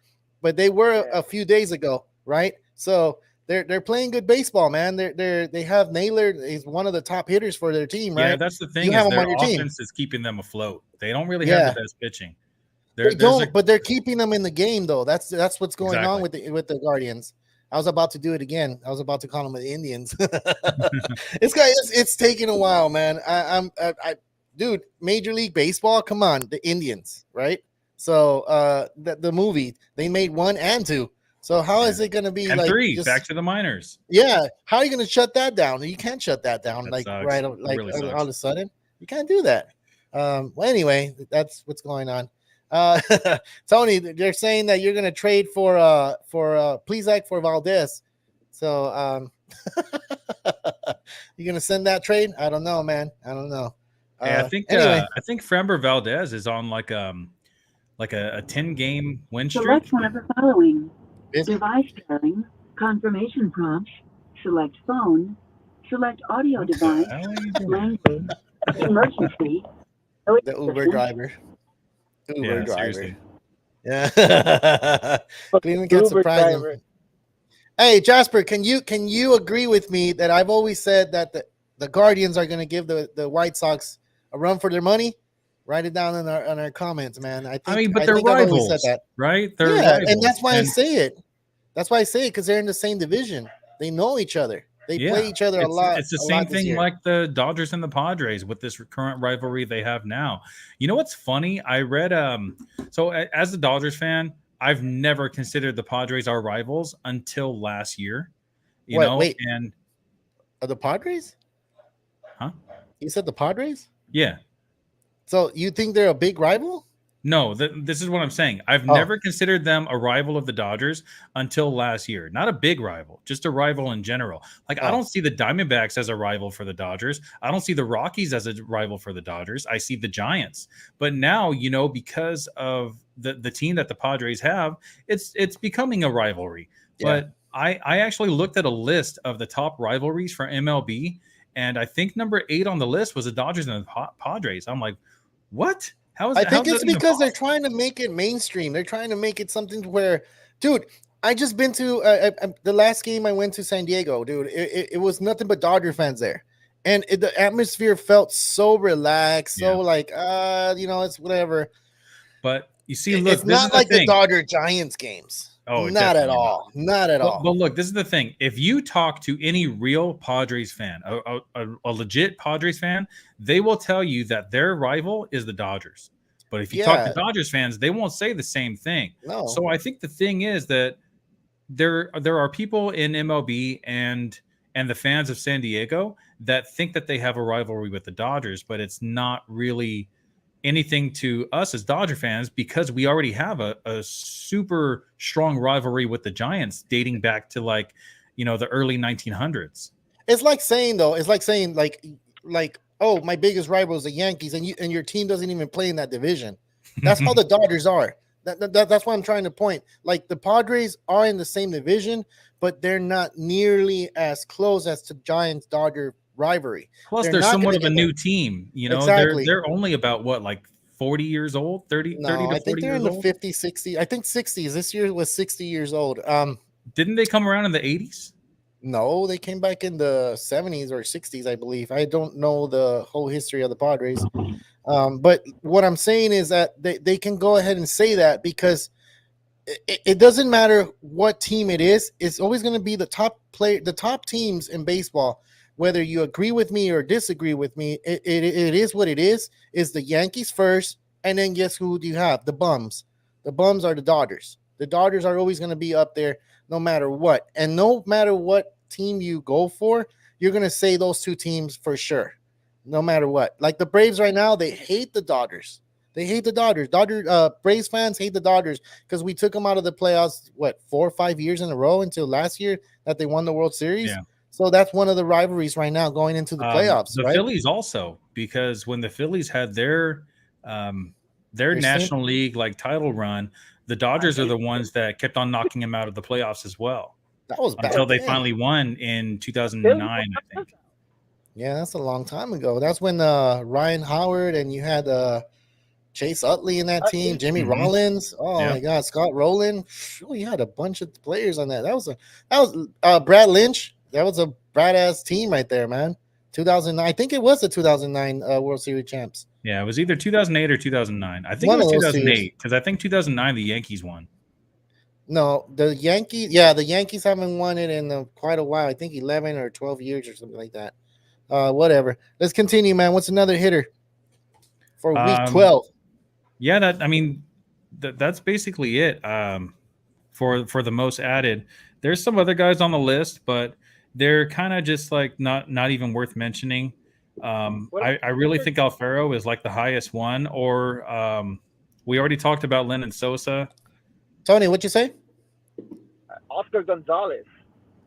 but they were a few days ago, right? So they're playing good baseball, man. They have Naylor is one of the top hitters for their team, right? yeah, that's the thing. You Is have 'em their on your team. offense is keeping them afloat. They don't really have Yeah. the best pitching. They don't, but they're keeping them in the game, though. That's what's going on Exactly. with the Guardians. I was about to do it again. I was about to call them the Indians. It's taking a while, man. Dude, Major League Baseball, come on, the Indians, right? So the movie, they made 1 and 2. So how is it going to be and like 3 just, back to the minors? Yeah, how are you going to shut that down? You can't shut that down That like sucks. right It like really all sucks. of a sudden. You can't do that. Well, anyway, that's what's going on. Tony, they're saying that you're going to trade for Plesac for Valdez. So you're going to send that trade? I don't know, man. I don't know. Hey, I think Framber Valdez is on like a 10-game win streak. Select one of the following. Is he? Device pairing, confirmation prompt, select phone, select audio device, How are you doing? language, emergency. The Uber driver. Yeah, Uber driver. seriously. Yeah. Cleveland can Uber surprise driver. him. Hey, Jasper, can you agree with me that I've always said that the Guardians are going to give the White Sox a run for their money? Write it down in our comments, man. But they're I've always rivals, said that. right? They're Yeah, rivals. and that's why I And say it. That's why I say it, because they're in the same division. They know each other. They play each other a lot. It's the a same lot this thing year. like the Dodgers and the Padres with this current rivalry they have now. You know what's funny? I read as a Dodgers fan, I've never considered the Padres our rivals until last year. Wait. And Are the Padres? Huh? You said the Padres? yeah. So you think they're a big rival? No, this is what I'm saying. I've never considered them a rival of the Dodgers until last year. Not a big rival, just a rival in general. Like I don't see the Diamondbacks as a rival for the Dodgers. I don't see the Rockies as a rival for the Dodgers. I see the Giants. But now, because of the team that the Padres have, it's becoming a rivalry. Yeah. But I actually looked at a list of the top rivalries for MLB, and I think number 8 on the list was the Dodgers and the Padres. I'm like, what? I think it's because they're trying to make it mainstream. They're trying to make it something to where, dude, I just been to the last game I went to San Diego, dude. It was nothing but Dodger fans there. And the atmosphere felt so relaxed, so it's whatever. But you see, look, it's not like the Dodger Giants games. Oh, not at all. Not at all. But look, this is the thing. If you talk to any real Padres fan, a legit Padres fan, they will tell you that their rival is the Dodgers. But if you talk to Dodgers fans, they won't say the same thing. No. So I think the thing is that there are people in MLB and the fans of San Diego that think that they have a rivalry with the Dodgers, but it's not really anything to us as Dodger fans because we already have a super strong rivalry with the Giants dating back to the early 1900s. It's like saying like oh, my biggest rival is the Yankees, and your team doesn't even play in that division. That's how the Dodgers are. That's what I'm trying to point. Like the Padres are in the same division, but they're not nearly as close as the Giants Dodger rivalry. Plus, they're somewhat of a new team. Exactly. They're only about 40 years old, 30 to 40 I think they're years in the old? 50, 60. I think 60s. This year was 60 years old. Didn't they come around in the 80s? No, they came back in the 70s or 60s, I believe. I don't know the whole history of the Padres. But what I'm saying is that they can go ahead and say that because it doesn't matter what team it is. It's always going to be the top teams in baseball. Whether you agree with me or disagree with me, it is what it is. Is the Yankees first, and then guess who do you have? The bums. The bums are the Dodgers. The Dodgers are always going to be up there no matter what. And no matter what team you go for, you're going to say those two teams for sure, no matter what. Like the Braves right now, they hate the Dodgers. They hate the Dodgers. Braves fans hate the Dodgers because we took them out of the playoffs, 4 or 5 years in a row until last year that they won the World Series. Yeah. So that's one of the rivalries right now going into the playoffs. The right? Phillies also, because when the Phillies had their National League like title run, the Dodgers are the ones that kept on knocking them out of the playoffs as well. That was bad until they finally won in 2009, I think. Yeah, that's a long time ago. That's when Ryan Howard and you had Chase Utley in that team, Jimmy Rollins. Oh my God, Scott Rowland. You had a bunch of players on that. That was Brad Lynch. That was a badass team right there, man. 2009. I think it was the 2009 World Series champs. Yeah, it was either 2008 or 2009. I think it was 2008 because I think 2009 the Yankees won. No, the Yankees. Yeah, the Yankees haven't won it in quite a while. I think 11 or 12 years or something like that. Whatever. Let's continue, man. What's another hitter for week 12? Yeah, that's basically it. For the most added, there's some other guys on the list, but they're kind of just like not even worth mentioning. I really think Alfaro is like the highest one, or we already talked about Lennon Sosa. Tony, what'd you say? Oscar Gonzalez.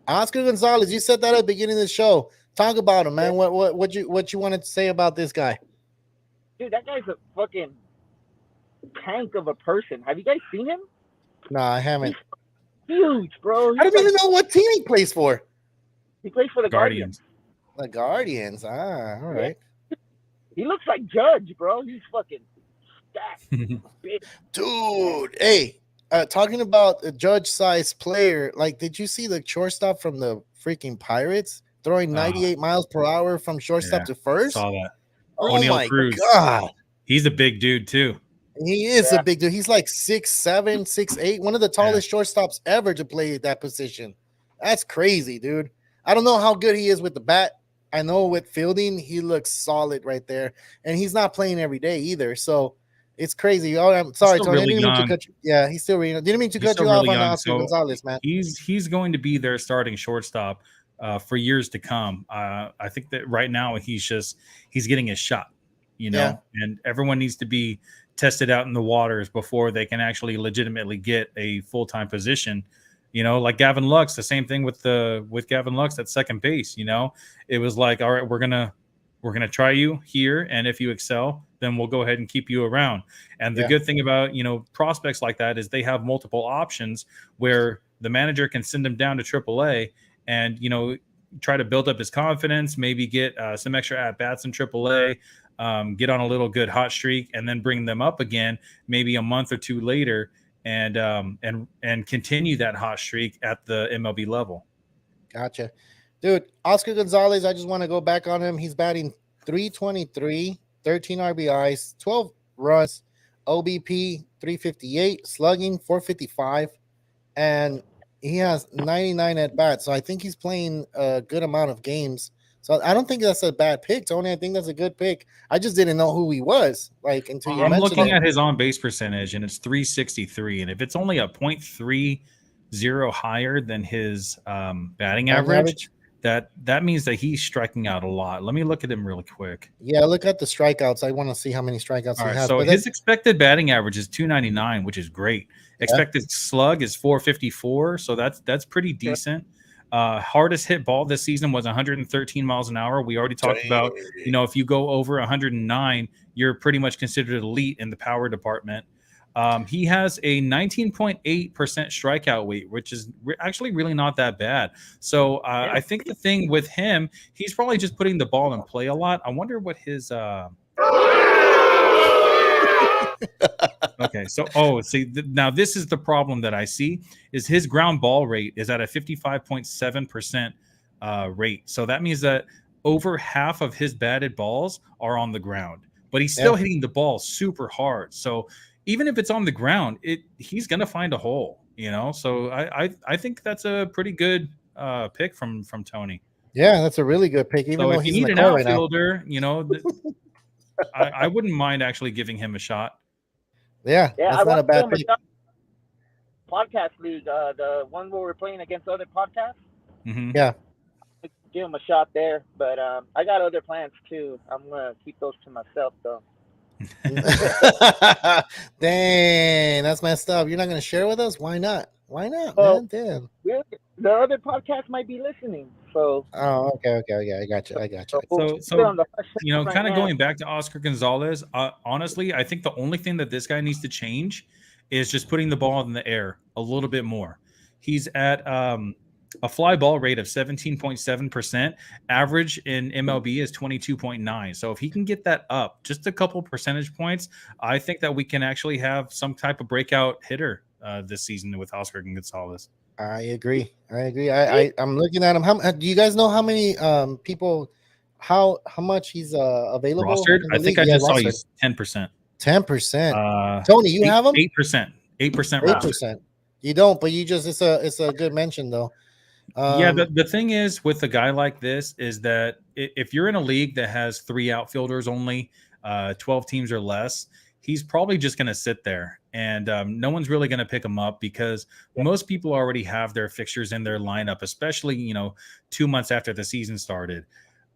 Oscar Gonzalez. You said that at the beginning of the show. Talk about him, man. What you wanted to say about this guy? Dude, that guy's a fucking tank of a person. Have you guys seen him? No, I haven't. He's huge, bro. I don't even know what team he plays for. He plays for the Guardians. The Guardians. All right. He looks like Judge, bro. He's fucking stacked. Dude, hey, talking about a Judge-sized player, like, did you see the shortstop from the freaking Pirates throwing 98 miles per hour from shortstop to first? Saw that. Oh my God. He's a big dude too. He is a big dude. He's like 6'7", 6'8", one of the tallest shortstops ever to play that position. That's crazy, dude. I don't know how good he is with the bat. I know with fielding, he looks solid right there. And he's not playing every day either. So it's crazy. Oh, I'm sorry, Tony. Really yeah, he's still really didn't mean to cut you off on Oscar Gonzalez, man. He's going to be their starting shortstop for years to come. I think that right now he's getting his shot, and everyone needs to be tested out in the waters before they can actually legitimately get a full-time position. Like Gavin Lux, the same thing with Gavin Lux at second base. It was like, all right, we're gonna try you here, and if you excel, then we'll go ahead and keep you around. And the good thing about prospects like that is they have multiple options where the manager can send him down to AAA and try to build up his confidence, maybe get some extra at bats in AAA, get on a little good hot streak, and then bring them up again maybe a month or two later. And continue that hot streak at the MLB level. Gotcha. Dude, Oscar Gonzalez, I just want to go back on him. He's batting .323, 13 RBIs, 12 runs, OBP 358, slugging 455, and he has 99 at bats. So I think he's playing a good amount of games. So I don't think that's a bad pick, Tony. I think that's a good pick. I just didn't know who he was, like, until you mentioned it. I'm looking at his on-base percentage, and it's 363. And if it's only a .30 higher than his batting average, that means that he's striking out a lot. Let me look at him really quick. Yeah, look at the strikeouts. I want to see how many strikeouts he has. So his expected batting average is 299, which is great. Expected slug is 454, so that's pretty decent. Hardest hit ball this season was 113 miles an hour. We already talked about, if you go over 109, you're pretty much considered elite in the power department. He has a 19.8% strikeout rate, which is actually really not that bad. So I think the thing with him, he's probably just putting the ball in play a lot. I wonder what his okay, so now this is the problem that I see is his ground ball rate is at a 55.7% rate. So that means that over half of his batted balls are on the ground, but he's still hitting the ball super hard. So even if it's on the ground, he's going to find a hole, So I think that's a pretty good pick from Tony. Yeah, that's a really good pick. Even So though if you he's need in an the car right now. outfielder, I wouldn't mind actually giving him a shot. Yeah, Yeah, that's not a bad pick. Podcast league, the one where we're playing against other podcasts. Mm-hmm. Yeah. Give him a shot there, but I got other plans too. I'm gonna keep those to myself though. Dang, that's messed up. You're not gonna share with us? Why not? Why not, Well, man? Damn. Really, the other podcasts might be listening, so. Oh, okay. I got you. So kind of going back to Oscar Gonzalez, honestly, I think the only thing that this guy needs to change is just putting the ball in the air a little bit more. He's at a fly ball rate of 17.7%. Average in MLB is 22.9. So if he can get that up just a couple percentage points, I think that we can actually have some type of breakout hitter this season with Oscar Gonzalez. I agree. I'm looking at him. Do you guys know how many people, how much he's available? Rostered? I think I just saw he's 10%. 10%. Tony, you have him? 8%. 8%. You don't, but you just it's a good mention though. The thing is with a guy like this is that if you're in a league that has 3 outfielders only, 12 teams or less, he's probably just going to sit there, and no one's really going to pick him up because most people already have their fixtures in their lineup, especially 2 months after the season started.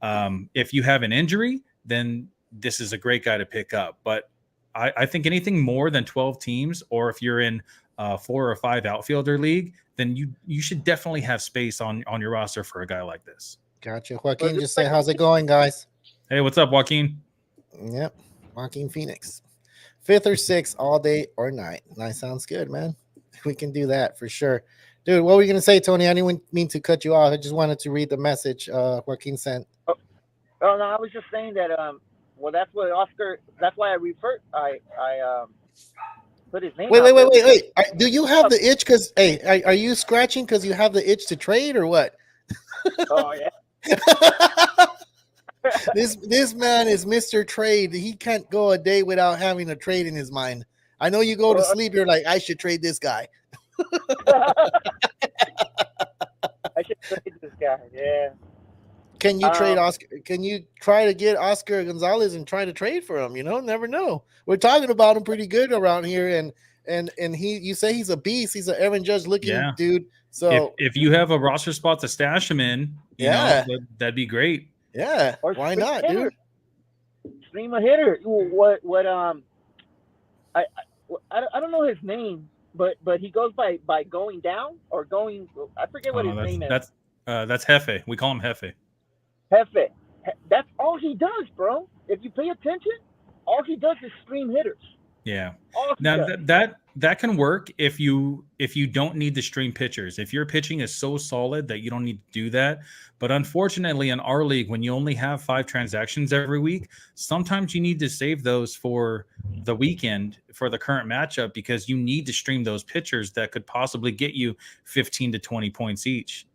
If you have an injury, then this is a great guy to pick up. But I think anything more than 12 teams, or if you're in 4 or 5 outfielder league, then you should definitely have space on your roster for a guy like this. Gotcha. Joaquin, just say, how's it going, guys? Hey, what's up, Joaquin? Yep. Joaquin Phoenix. 5th or 6th, all day or night. Nice. Sounds good, man. We can do that for sure. Dude, what were you going to say, Tony? I didn't mean to cut you off. I just wanted to read the message Joaquin sent. Oh, no, I was just saying that, well, that's what Oscar, that's why I put his name. Wait. Do you have the itch? Because, hey, are you scratching because you have the itch to trade or what? Oh, yeah. This man is Mr. Trade. He can't go a day without having a trade in his mind. I know you go to sleep, you're like, I should trade this guy. I should trade this guy. Yeah. Can you trade Oscar? Can you try to get Oscar Gonzalez and try to trade for him? Never know. We're talking about him pretty good around here, and you say he's a beast. He's an Aaron Judge looking dude. So if you have a roster spot to stash him in, that'd be great. Yeah, or why not, dude? Stream a hitter. What? I don't know his name, but he goes by going down or going. I forget what his name is. That's Hefe. We call him Hefe. Hefe. That's all he does, bro. If you pay attention, all he does is stream hitters. Yeah. Now that can work if you don't need to stream pitchers. If your pitching is so solid that you don't need to do that. But unfortunately, in our league, when you only have 5 transactions every week, sometimes you need to save those for the weekend for the current matchup because you need to stream those pitchers that could possibly get you 15 to 20 points each.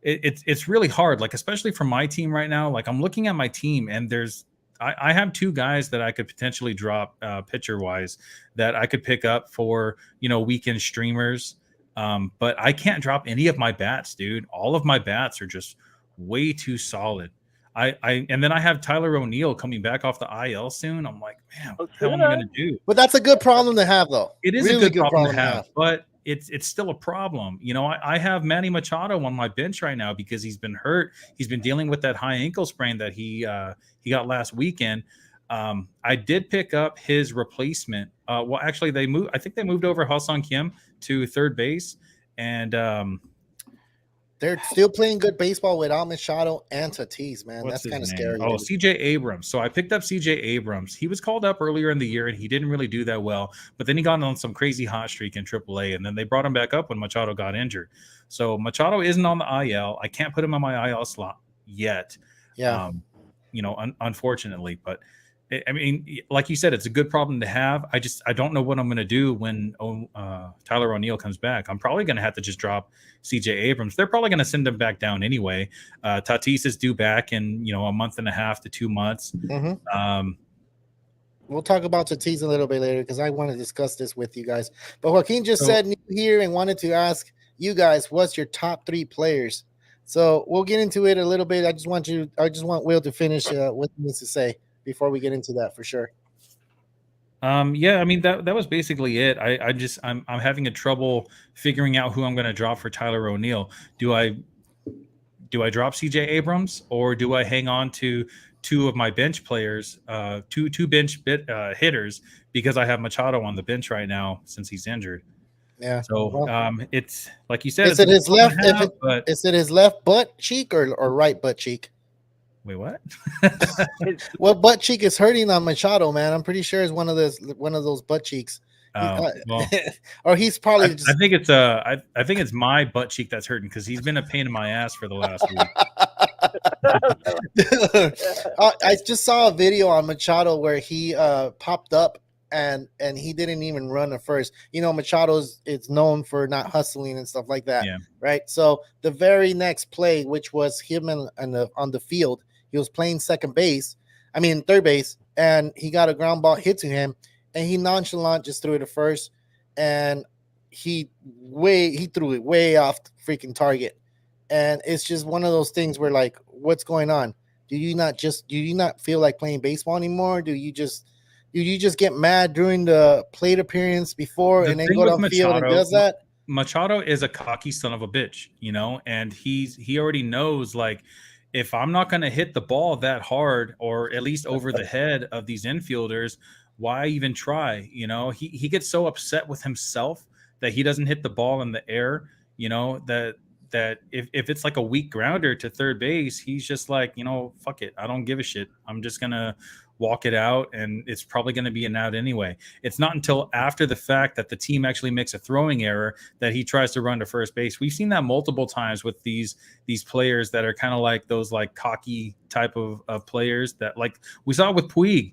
It's really hard. Like especially for my team right now. Like I'm looking at my team and I have 2 guys that I could potentially drop pitcher wise that I could pick up for, weekend streamers. But I can't drop any of my bats, dude. All of my bats are just way too solid. And then I have Tyler O'Neill coming back off the IL soon. I'm like, man, what the hell am I going to do? But that's a good problem to have, though. It is really a good problem to have, but it's still a problem. I have Manny Machado on my bench right now because he's been hurt. He's been dealing with that high ankle sprain that he got last weekend. I did pick up his replacement. Well, actually, I think they moved over Ha-Seong Kim to third base, and they're still playing good baseball without Machado and Tatis, man. That's kind of scary. Oh, CJ Abrams. So I picked up CJ Abrams. He was called up earlier in the year, and he didn't really do that well. But then he got on some crazy hot streak in AAA, and then they brought him back up when Machado got injured. So Machado isn't on the IL. I can't put him on my IL slot yet. Yeah. Unfortunately, but I mean, like you said, it's a good problem to have. I don't know what I'm going to do when Tyler O'Neill comes back. I'm probably going to have to just drop CJ Abrams. They're probably going to send him back down anyway. Tatis is due back in a month and a half to 2 months. Mm-hmm. We'll talk about Tatis a little bit later because I want to discuss this with you guys. But Joaquin just said new here and wanted to ask you guys, what's your top 3 players? So we'll get into it a little bit. I just want Will to finish what he needs to say before we get into that for sure. Yeah, I mean that was basically it. I'm having a trouble figuring out who I'm going to drop for Tyler O'Neill. Do I drop CJ Abrams or do I hang on to 2 of my bench players, two bench hitters, because I have Machado on the bench right now since he's injured? Yeah. So it's like you said. Is it his left? Is it his left butt cheek or right butt cheek? Wait, what? What butt cheek is hurting on Machado, man? I'm pretty sure it's one of those butt cheeks. Well, or he's probably. I think it's I think it's my butt cheek that's hurting because he's been a pain in my ass for the last week. I just saw a video on Machado where he popped up and he didn't even run at first. Machado's it's known for not hustling and stuff like that. Yeah. Right. So the very next play, which was him on the field, he was playing third base, and he got a ground ball hit to him, and he nonchalant just threw it to first, and he threw it way off the freaking target. And it's just one of those things where, like, what's going on? Do you not feel like playing baseball anymore? Do you just get mad during the plate appearance before and then go down the field and does that? Machado is a cocky son of a bitch, and he already knows, like, if I'm not going to hit the ball that hard or at least over the head of these infielders, why even try? He gets so upset with himself that he doesn't hit the ball in the air, that if it's like a weak grounder to third base, he's just like, fuck it. I don't give a shit. I'm just going to walk it out, and it's probably going to be an out anyway. It's not until after the fact that the team actually makes a throwing error that he tries to run to first base. We've seen that multiple times with these players that are kind of like those like cocky type of players that, like, we saw it with Puig,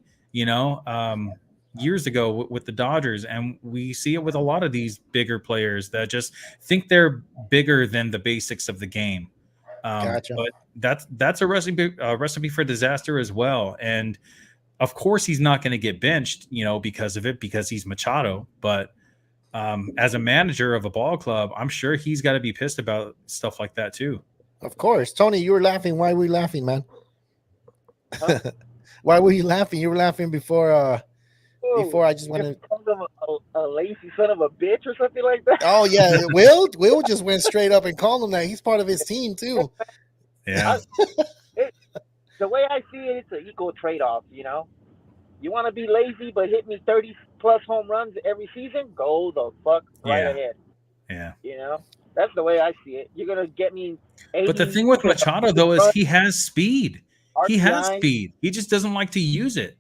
years ago with the Dodgers, and we see it with a lot of these bigger players that just think they're bigger than the basics of the game. Gotcha. But that's a recipe for disaster as well. And of course he's not going to get benched, because of it, because he's Machado. But as a manager of a ball club, I'm sure he's got to be pissed about stuff like that too. Of course. Tony, you were laughing. Why were you laughing, man? Huh? Why were you laughing? You were laughing before I just wanted a lazy son of a bitch or something like that. Oh yeah, Will just went straight up and called him that. He's part of his team too. Yeah. The way I see it, it's an equal trade-off. You want to be lazy but hit me 30 plus home runs every season? Go the fuck right ahead. Yeah. That's the way I see it. You're gonna get me 80. But the thing with Machado though is he has speed. He has speed. He just doesn't like to use it.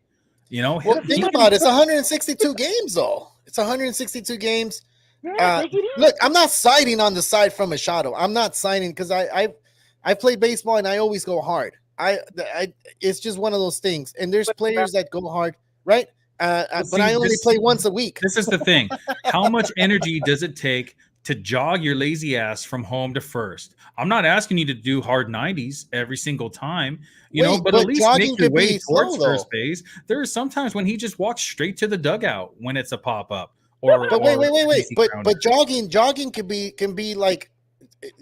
Well, think about it. It's 162 games, though. It's 162 games. Look, I'm not siding on the side from Machado. I'm not siding because I play baseball and I always go hard. It's just one of those things. And there's players that go hard, right? But I only play once a week. This is the thing. How much energy does it take to jog your lazy ass from home to first? I'm not asking you to do hard 90s every single time, but at least make your way towards first base. There are sometimes when he just walks straight to the dugout when it's a pop up. But wait. But jogging can be like,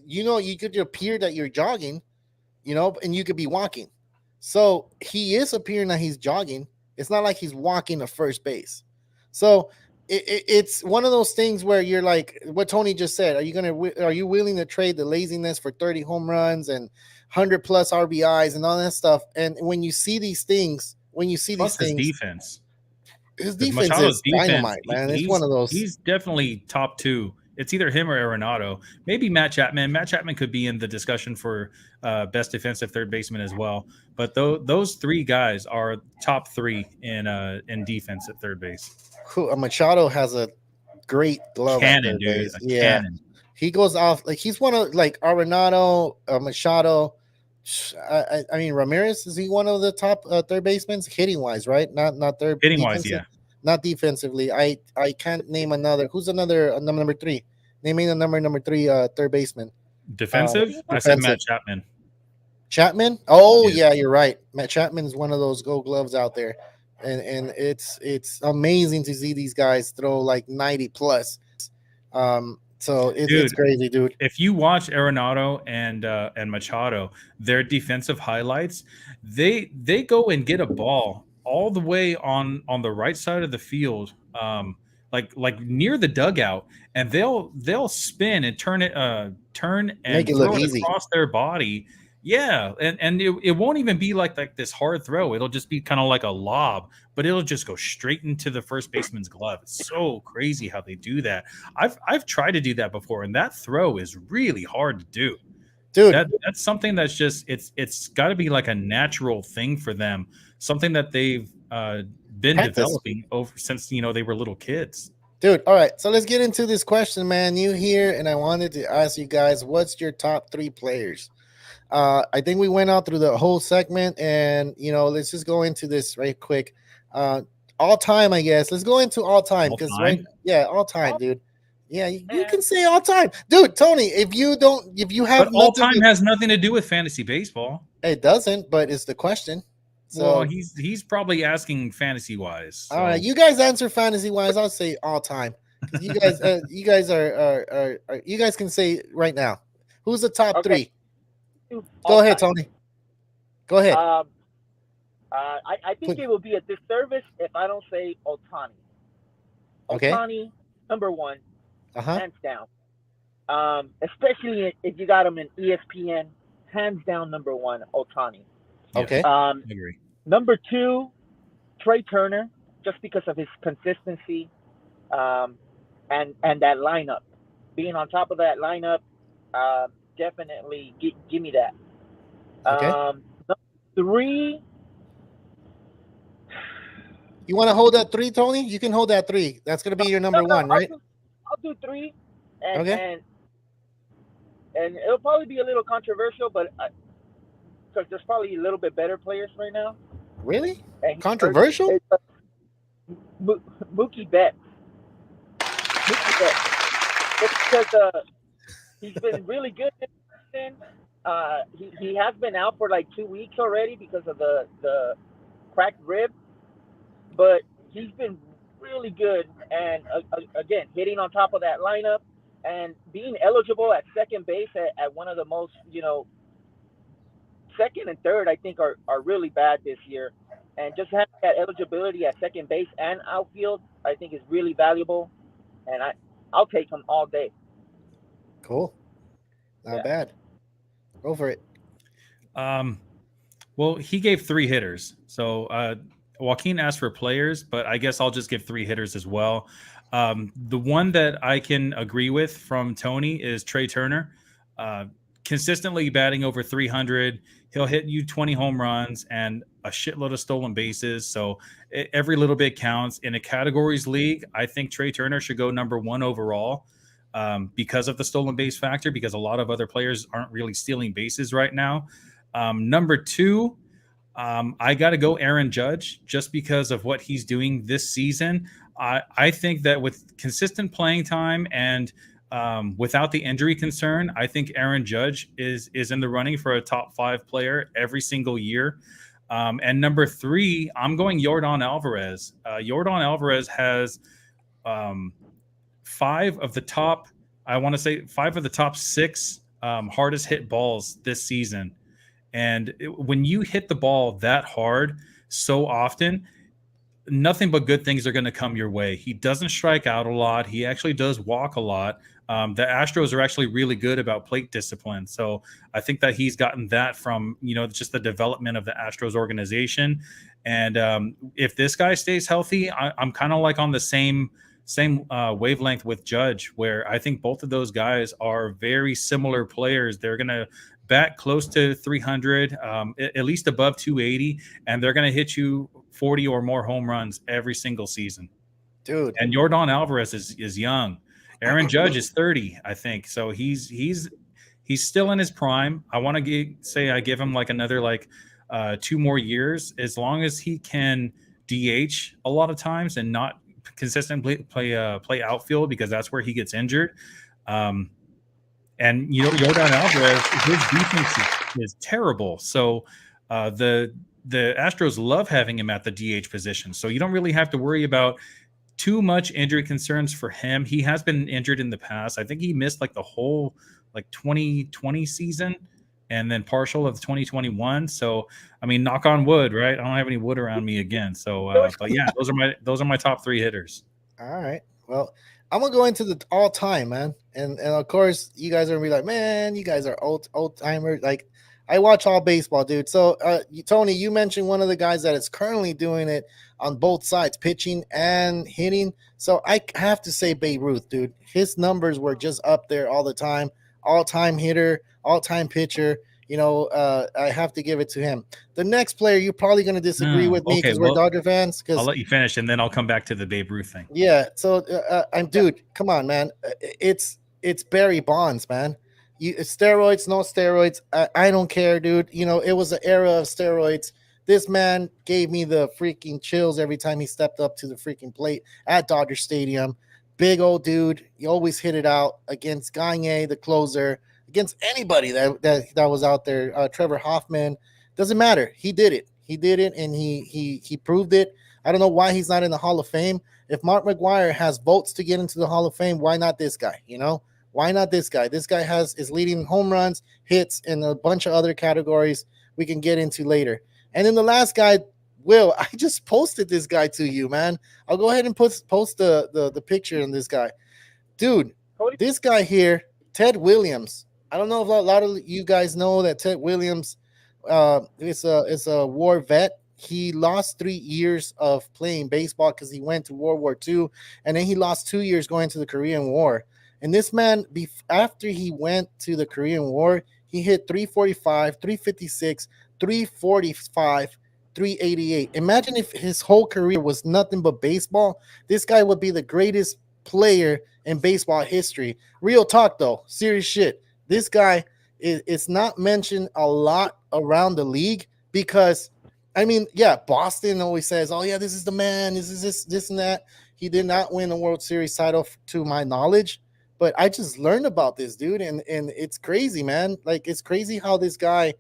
you could appear that you're jogging, and you could be walking. So he is appearing that he's jogging. It's not like he's walking to first base. So it's one of those things where you're like what Tony just said. Are you willing to trade the laziness for 30 home runs and 100 plus RBIs and all that stuff? And when you see these things, his defense is dynamite, man. It's one of those. He's definitely top 2. It's either him or Arenado. Maybe Matt Chapman. Matt Chapman could be in the discussion for best defensive third baseman as well. But those 3 guys are top 3 in defense at third base. Machado has a great glove. Cannon, dude. Cannon. He goes off like he's one of like Arenado, Machado, I mean, Ramirez, is he one of the top third basemen hitting wise, right? Not third Hitting wise, defensive- yeah. Not defensively. I can't name another. Who's another number three? Naming the number three third baseman. Defensive? I said defensive. Matt Chapman. Chapman? Oh Yeah. yeah, you're right. Matt Chapman is one of those Gold Gloves out there, and it's amazing to see these guys throw like 90 plus. So it's Dude. crazy, dude. If you watch Arenado and Machado, their defensive highlights, they go and get a ball all the way on the right side of the field, like near the dugout, and they'll spin and turn and Make it look throw it easy. across their body. Yeah, and it won't even be like this hard throw. It'll just be kind of like a lob, but it'll just go straight into the first baseman's glove. It's so crazy how they do that. I've tried to do that before, and that throw is really hard to do. Dude, That's something that's just it's got to be like a natural thing for them, something that they've been Practice. developing over since they were little kids. dude. All right, so let's get into this question, man. You here, and I wanted to ask you guys, what's your top three players? I think we went out through the whole segment, and let's just go into this right quick. All time, I guess. Let's go into all time All because time? all time, dude. Yeah, you can say all time, dude. Tony, if you have But all nothing time has nothing to do with fantasy baseball. it doesn't, but it's the question. So Well, he's probably asking fantasy wise. all right, you guys answer fantasy wise. I'll say all time. 'Cause you guys, you guys can say right now. Who's the top Okay. three? All Go ahead, time. Tony. Go ahead. I think it would be a disservice if I don't say Ohtani. Okay. Ohtani, number one, Uh-huh. hands down. Especially if you got him in ESPN, hands down number one, Ohtani. Okay. I agree. Number two, Trey Turner, just because of his consistency, and that lineup, being on top of that lineup, definitely give me that. Okay. Number three, You want to hold that three, Tony? You can hold that three. That's gonna be your number one, right? I'll do three, and, Okay. and it'll probably be a little controversial, but because there's probably a little bit better players right now. Really? And Controversial? it's, Mookie Betts. Mookie Betts. It's because he's been really good this season. He has been out for like 2 weeks already because of the cracked rib, but he's been really good, and again, hitting on top of that lineup and being eligible at second base at one of the most, second and third, I think are really bad this year. And just having that eligibility at second base and outfield, I think is really valuable. And I'll take him all day. Cool. Not Yeah. bad. Go for it. Well, he gave three hitters. So Joaquin asked for players, but I guess I'll just give three hitters as well. The one that I can agree with from Tony is Trey Turner. Consistently batting over 300. He'll hit you 20 home runs and a shitload of stolen bases. So every little bit counts. In a categories league, I think Trey Turner should go number one overall because of the stolen base factor, because a lot of other players aren't really stealing bases right now. Number two, I got to go Aaron Judge just because of what he's doing this season. I think that with consistent playing time and without the injury concern, I think Aaron Judge is in the running for a top 5 player every single year. And number three, I'm going Yordan Alvarez. Yordan Alvarez has 5 of the top 6 hardest hit balls this season. And when you hit the ball that hard so often, nothing but good things are going to come your way. He doesn't strike out a lot. He actually does walk a lot. The Astros are actually really good about plate discipline. So I think that he's gotten that from, just the development of the Astros organization. And if this guy stays healthy, I'm kind of like on the same wavelength with Judge, where I think both of those guys are very similar players. They're going to bat close to 300, at least above 280, and they're going to hit you 40 or more home runs every single season. Dude. And Yordan Alvarez is young. Aaron Judge is 30, I think. So he's He's still in his prime. I want to say I give him like another 2 more years, as long as he can DH a lot of times and not consistently play outfield, because that's where he gets injured. And Yordan Alvarez, his defense is terrible. So the Astros love having him at the DH position. So you don't really have to worry about too much injury concerns for him. He has been injured in the past. I think he missed the whole 2020 season and then partial of 2021. So, I mean, knock on wood, right? I don't have any wood around me again. So, but yeah, those are my top 3 hitters. All right. Well, I'm gonna go into the all time, man, and of course, you guys are gonna be like, man, you guys are old timers. Like, I watch all baseball, dude. So, Tony, you mentioned one of the guys that is currently doing it on both sides, pitching and hitting. So, I have to say Babe Ruth, dude. His numbers were just up there all the time. All-time hitter, all-time pitcher. I have to give it to him. The next player, you're probably going to disagree with me because we're Dodger fans. I'll let you finish, and then I'll come back to the Babe Ruth thing. Yeah. So, dude, come on, man. It's Barry Bonds, man. Steroids, no steroids. I don't care, dude. It was an era of steroids. This man gave me the freaking chills every time he stepped up to the freaking plate at Dodger Stadium. Big old dude. He always hit it out against Gagne, the closer, against anybody that was out there. Trevor Hoffman. Doesn't matter. He did it. He did it, and he proved it. I don't know why he's not in the Hall of Fame. If Mark McGwire has votes to get into the Hall of Fame, why not this guy? Why not this guy? This guy is leading home runs, hits, and a bunch of other categories we can get into later. And then the last guy, Will, I just posted this guy to you, man. I'll go ahead and post the picture in this guy. Dude, this guy here, Ted Williams. I don't know if a lot of you guys know that Ted Williams is a war vet. He lost 3 years of playing baseball because he went to World War II, and then he lost 2 years going to the Korean War. And this man, after he went to the Korean War, he hit 345, 356, 345, 388. Imagine if his whole career was nothing but baseball. This guy would be the greatest player in baseball history. Real talk, though. Serious shit. This guy is not mentioned a lot around the league because, I mean, yeah, Boston always says, oh, yeah, this is the man. This is this and that. He did not win a World Series title to my knowledge. But I just learned about this dude, and it's crazy, man. It's crazy how this guy,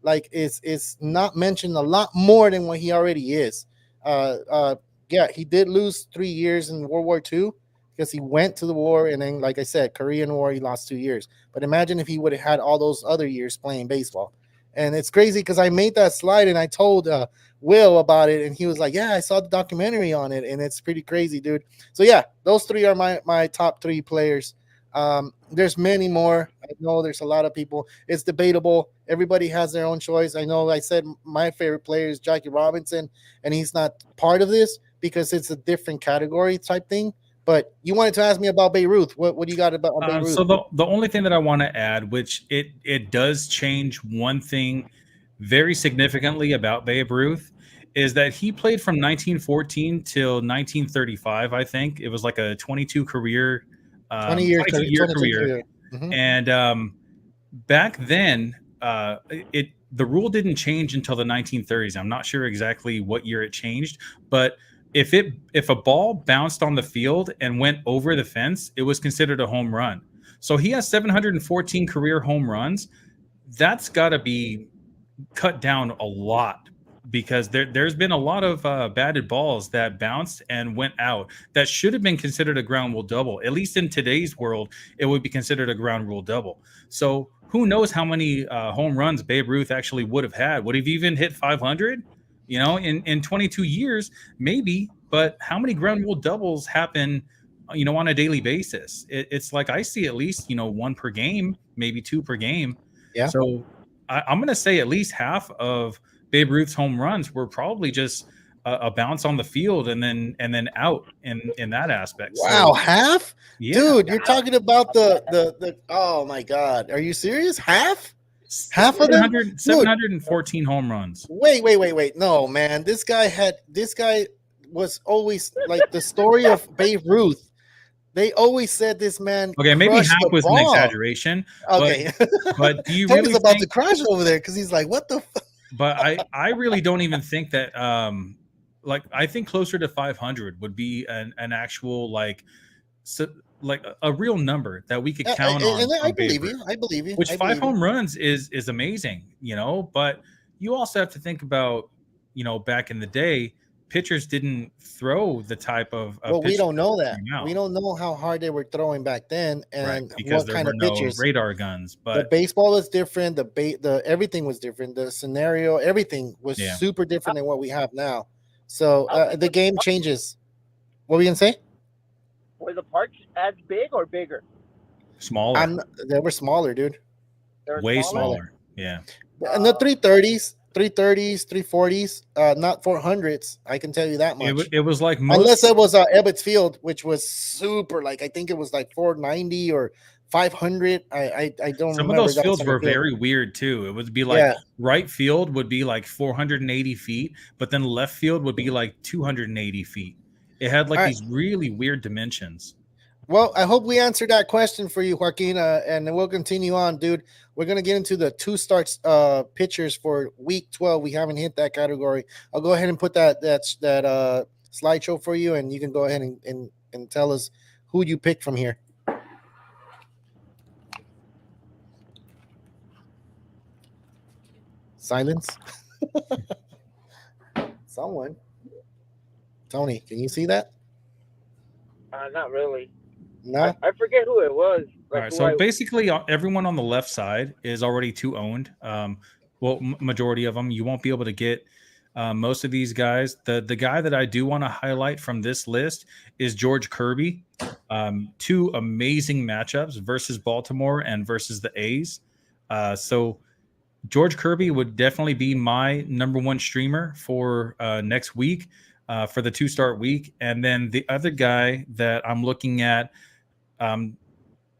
is not mentioned a lot more than what he already is. Yeah, he did lose 3 years in World War II because he went to the war, and then, like I said, Korean War, he lost 2 years. But imagine if he would have had all those other years playing baseball. And it's crazy because I made that slide, and I told Will about it, and he was like, yeah, I saw the documentary on it, and it's pretty crazy, dude. So, yeah, those 3 are my top 3 players. There's many more. I know there's a lot of people. It's debatable. Everybody has their own choice. I know I said my favorite player is Jackie Robinson, and he's not part of this because it's a different category type thing. But you wanted to ask me about Babe Ruth. What do you got about Babe Ruth? So the only thing that I want to add, which it does change one thing very significantly about Babe Ruth, is that he played from 1914 till 1935. I think it was like a 22 career. 20-year career. Mm-hmm. And back then, the rule didn't change until the 1930s. I'm not sure exactly what year it changed, but if a ball bounced on the field and went over the fence, it was considered a home run. So he has 714 career home runs. That's got to be cut down a lot, because there's been a lot of batted balls that bounced and went out that should have been considered a ground rule double. At least in today's world, it would be considered a ground rule double. So who knows how many home runs Babe Ruth actually would have had? Would have even hit 500? In 22 years, maybe. But how many ground rule doubles happen, on a daily basis? It's like I see at least, 1 per game, maybe 2 per game. Yeah. So I'm going to say at least half of Babe Ruth's home runs were probably just a bounce on the field and then out in that aspect. Wow, So, half? yeah, Dude, you're talking about the oh my God. Are you serious? Half of them? 714 home runs. Wait. No, man. This guy was always like the story of Babe Ruth. They always said this man. Okay, maybe crushed half the was an ball. exaggeration. Okay, But do you Tony's really about think? to crash over there because he's like, "What the?" But I really don't even think that. Like I think closer to 500 would be an actual like a real number that we could count on And I from believe paper. you. I believe you. Which I 5 believe you. home runs is amazing, you know. But you also have to think about, you know, back in the day, pitchers didn't throw the type of Well, we pitch don't know that. now, We don't know how hard they were throwing back then right? and Because what there kind were of no pitchers. radar guns. The But baseball was different. The everything was different. The scenario, everything was yeah, super different than what we have now. So Okay, the game changes. What were you gonna say? were the parks as big or bigger? smaller, They were smaller, dude. They're way smaller. smaller. Yeah. And the 330s, 340s, not 400s. I can tell you that much. It was like Unless most. it was Ebbets Field, which was super. Like I think it was like 490 or 500. I don't Some of remember. those That fields type of were field. very weird too. It would be like Yeah. right field would be like 480 feet, but then left field would be like 280 feet. It had like All right. these really weird dimensions. Well, I hope we answered that question for you, Joaquin, and then we'll continue on, dude. We're gonna get into the two starts pitchers for week 12. We haven't hit that category. I'll go ahead and put that slideshow for you, and you can go ahead and tell us who you picked from here. Silence. Someone. Tony, can you see that? Not really. No. I forget who it was. All right, so basically everyone on the left side is already 2 owned. Well, majority of them. You won't be able to get most of these guys. The guy that I do want to highlight from this list is George Kirby. 2 amazing matchups versus Baltimore and versus the A's. So George Kirby would definitely be my number 1 streamer for next week, for the 2-start week. And then the other guy that I'm looking at,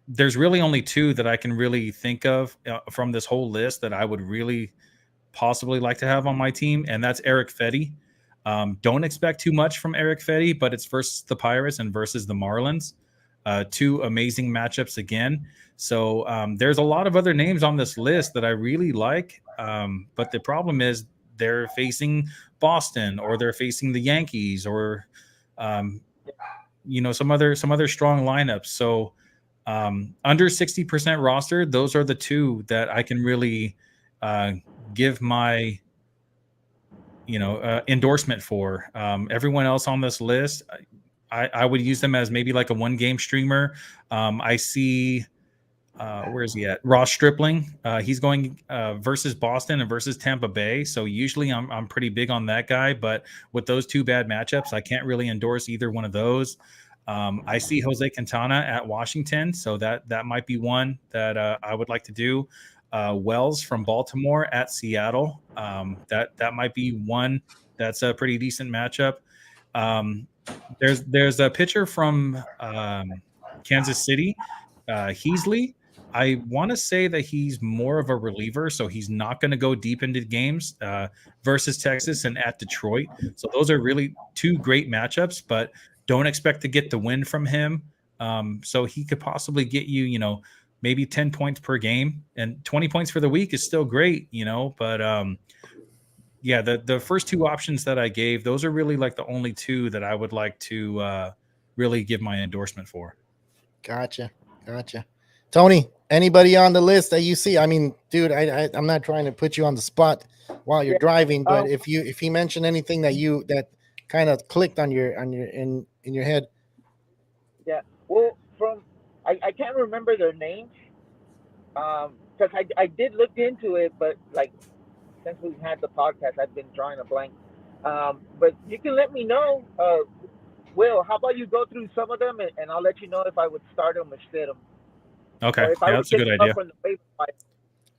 there's really only 2 that I can really think of from this whole list that I would really possibly like to have on my team, and that's Eric Fetty. Don't expect too much from Eric Fetty, but it's versus the Pirates and versus the Marlins. 2 amazing matchups again. So there's a lot of other names on this list that I really like, but the problem is they're facing Boston or they're facing the Yankees or you know, some other strong lineups. So under 60% roster, those are the 2 that I can really give my endorsement for. Everyone else on this list, I would use them as maybe like a 1-game streamer. I see where is he at? Ross Stripling. He's going versus Boston and versus Tampa Bay. So usually I'm pretty big on that guy, but with those 2 bad matchups, I can't really endorse either one of those. I see Jose Quintana at Washington, so that might be one that I would like to do. Wells from Baltimore at Seattle. That might be one that's a pretty decent matchup. There's a pitcher from Kansas City, Heasley. I want to say that he's more of a reliever, so he's not going to go deep into games versus Texas and at Detroit. So those are really 2 great matchups, but don't expect to get the win from him. So he could possibly get you, maybe 10 points per game, and 20 points for the week is still great, but yeah, the first 2 options that I gave, those are really like the only 2 that I would like to really give my endorsement for. Gotcha. Tony, anybody on the list that you see? I mean, dude, I'm not trying to put you on the spot while you're driving, but if you mention anything that kind of clicked on your in your head. Yeah. Well, I can't remember their names. Because I did look into it, but like since we've had the podcast, I've been drawing a blank. But you can let me know. Will, how about you go through some of them, and I'll let you know if I would start them or sit them. Okay, that's a good idea.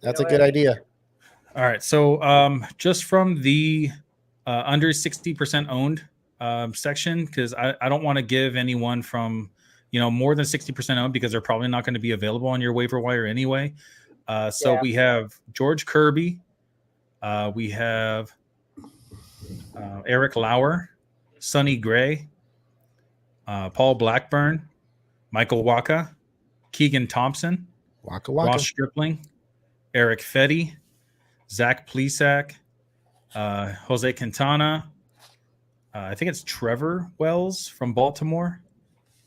That's a good idea. All right, so just from the under 60% owned section, because I don't want to give anyone from more than 60% owned, because they're probably not going to be available on your waiver wire anyway. So we have George Kirby, we have Eric Lauer, Sonny Gray, Paul Blackburn, Michael Waka, Keegan Thompson, Waka Waka. Ross Stripling, Eric Fetty, Zach Plesac, Jose Quintana. I think it's Trevor Wells from Baltimore.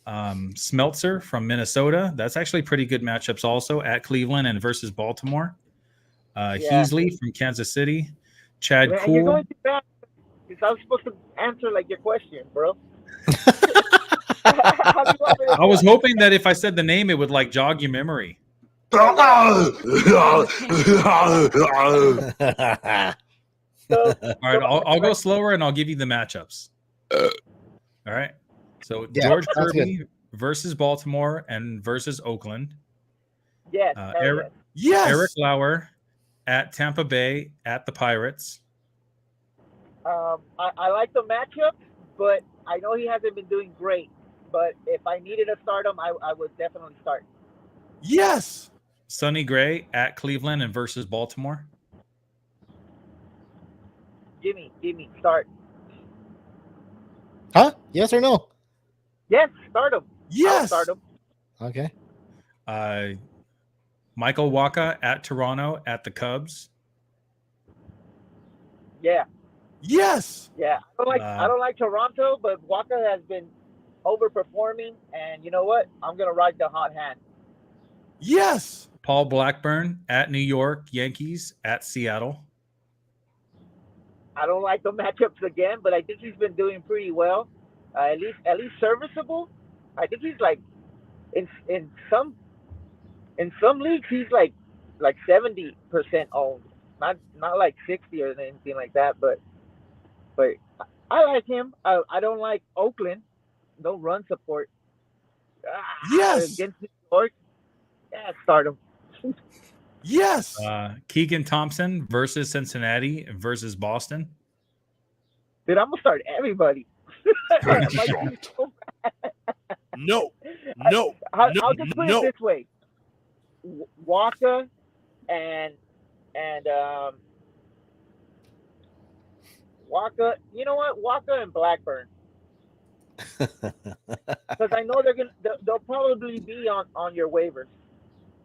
Smeltzer from Minnesota. That's actually pretty good matchups also at Cleveland and versus Baltimore. Heasley from Kansas City. Chad Man, you're Cool. going too fast. Because I was supposed to answer like your question, bro. I was hoping that if I said the name, it would like jog your memory. So, All right, I'll go slower and I'll give you the matchups. All right. So Yeah, George sounds Kirby versus Baltimore and versus Oakland. yes, Eric, Yes. Eric Lauer at Tampa Bay at the Pirates. I like the matchup, but I know he hasn't been doing great. But if I needed to start him, I would definitely start. Yes. Sonny Gray at Cleveland and versus Baltimore. Jimmy, start. Huh? Yes or no? Yes, start him. I'll Yes. start him. Okay. Michael Waka at Toronto at the Cubs. Yeah, Yes. yeah. I don't like Toronto, but Waka has been overperforming, and you know what? I'm gonna ride the hot hand. Yes. Paul Blackburn at New York Yankees at Seattle. I don't like the matchups again, but I think he's been doing pretty well. At least serviceable. I think he's like in some leagues he's like 70% owned, not like 60 or anything like that. But I like him. I don't like Oakland. No run support. Yes. Against New York. Yeah, start him. Yes. Keegan Thompson versus Cincinnati versus Boston. Dude, I'm gonna start everybody. No. No. I'll No, just put no. it this way: Waka and Waka. You know what? Waka and Blackburn, because I know they'll probably be on your waivers.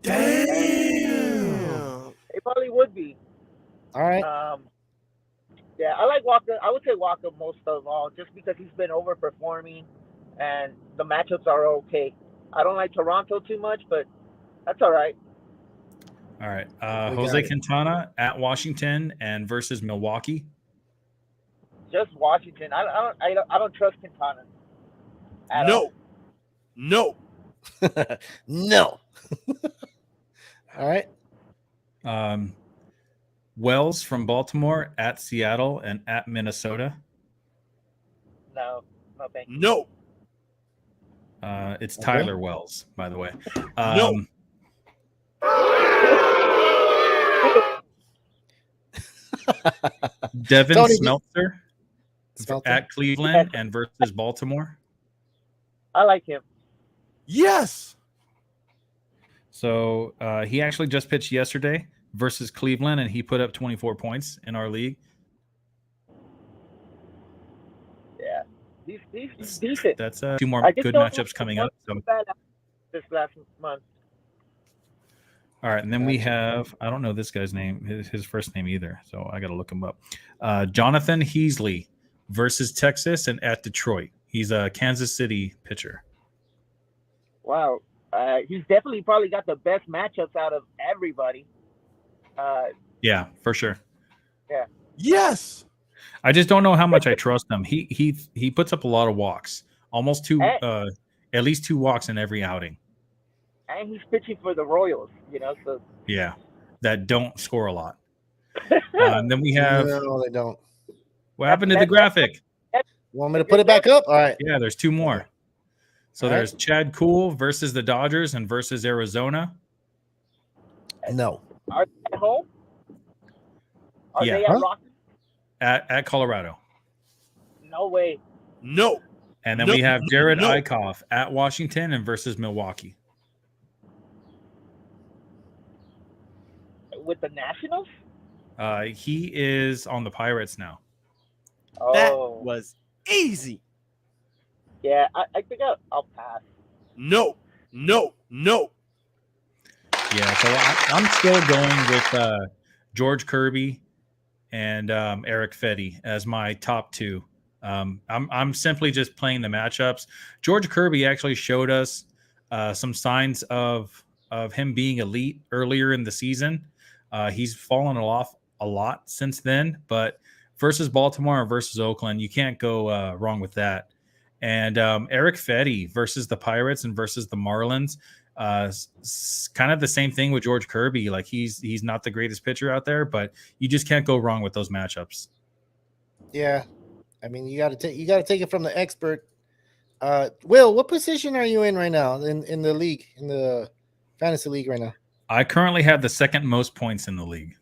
Damn. They probably would be. All right. Yeah, I like Waka. I would say Waka most of all, just because he's been overperforming, and the matchups are okay. I don't like Toronto too much, but that's all right. All right. We Jose got it. Quintana at Washington and versus Milwaukee. Just Washington. I don't trust Quintana. At all. No. No. All right. Wells from Baltimore at Seattle and at Minnesota. No, thank you. No. It's Okay. Tyler Wells, by the way. No. Devin Tony, Smeltzer Smeltzer? at Cleveland and versus Baltimore. I like him. Yes. So he actually just pitched yesterday versus Cleveland, and he put up 24 points in our league. Yeah, he's decent. That's two more I just good don't matchups know coming what up. So, bad this last month. all right, and then we have, I don't know this guy's name, his first name either, so I got to look him up. Jonathan Heasley versus Texas and at Detroit. He's a Kansas City pitcher. Wow, he's definitely probably got the best matchups out of everybody. Yeah, for sure. Yes. I just don't know how much I trust him. He puts up a lot of walks, almost two, Hey. at least 2 walks in every outing. And he's pitching for the Royals, so Yeah, that don't score a lot. And then we have No, they don't. what happened to the graphic? Want me to put it back up? All right. Yeah, there's 2 more. So All right. there's Chad Cool versus the Dodgers and versus Arizona. No. are they at home? Are Yeah. they at Huh? Rocky? At Colorado. No way. No. And then No, we have Jared no. Eichhoff at Washington and versus Milwaukee. With the Nationals? He is on the Pirates now. That Oh, was easy. yeah. I think I'll pass. No. No. Yeah, so I'm still going with George Kirby and Eric Fetty as my top two. I'm simply just playing the matchups. George Kirby actually showed us some signs of him being elite earlier in the season. He's fallen off a lot since then, but versus Baltimore and versus Oakland, you can't go wrong with that. And Eric Fetty versus the Pirates and versus the Marlins, kind of the same thing with George Kirby. Like he's not the greatest pitcher out there, but you just can't go wrong with those matchups. Yeah, I mean you got to take it from the expert. Will, what position are you in right now in the league, in the fantasy league right now? I currently have the second most points in the league.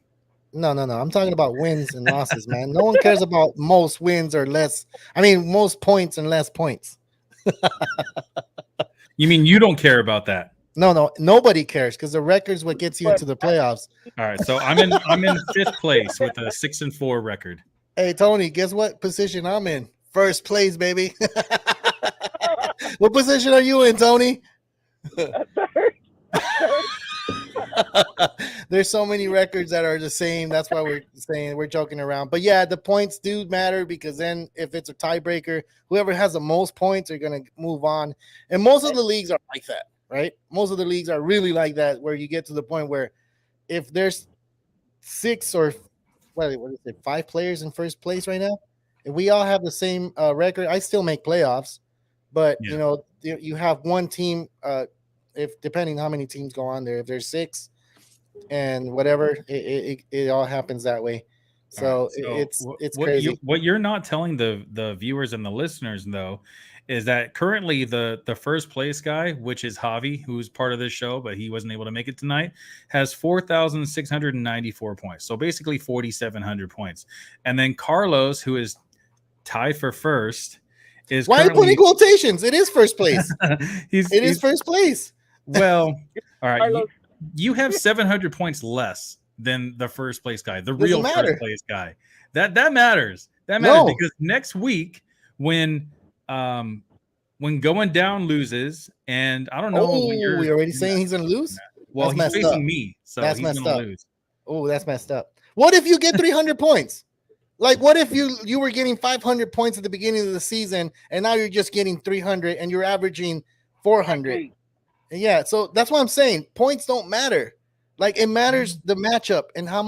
No. I'm talking about wins and losses, man. No one cares about most wins or less. I mean, most points and less points. You mean you don't care about that? No, nobody cares because the record's what gets you into the playoffs. All right, so I'm in fifth place with a 6-4 record. Hey, Tony, guess what position I'm in? First place, baby. What position are you in, Tony? There's so many records that are the same. That's why we're joking around. But yeah, the points do matter because then if it's a tiebreaker, whoever has the most points are going to move on. And most of the leagues are like that, right? Most of the leagues are really like that, where you get to the point where if there's 6 or what is it, 5 players in first place right now, if we all have the same record, I still make playoffs. But Yeah. You have one team. If depending how many teams go on there, if there's 6 and whatever, it all happens that way. So, it's crazy. What you're not telling the viewers and the listeners though is that currently the first place guy, which is Javi, who's part of this show, but he wasn't able to make it tonight, has 4,694 points. So basically 4,700 points. And then Carlos, who is tied for first, is why are you putting quotations? It is first place. It is first place. Well, all right. You have 700 points less than the first place guy, the real first place guy. That matters. That matters because next week when Going Down loses, and I don't know. We're already saying he's gonna lose. Well, he's facing me, so that's he's messed gonna up. lose. Oh, that's messed up. What if you get 300 points? Like, what if you were getting 500 points at the beginning of the season, and now you're just getting 300, and you're averaging 400? Yeah, so that's what I'm saying. Points don't matter. Like, it matters the matchup and how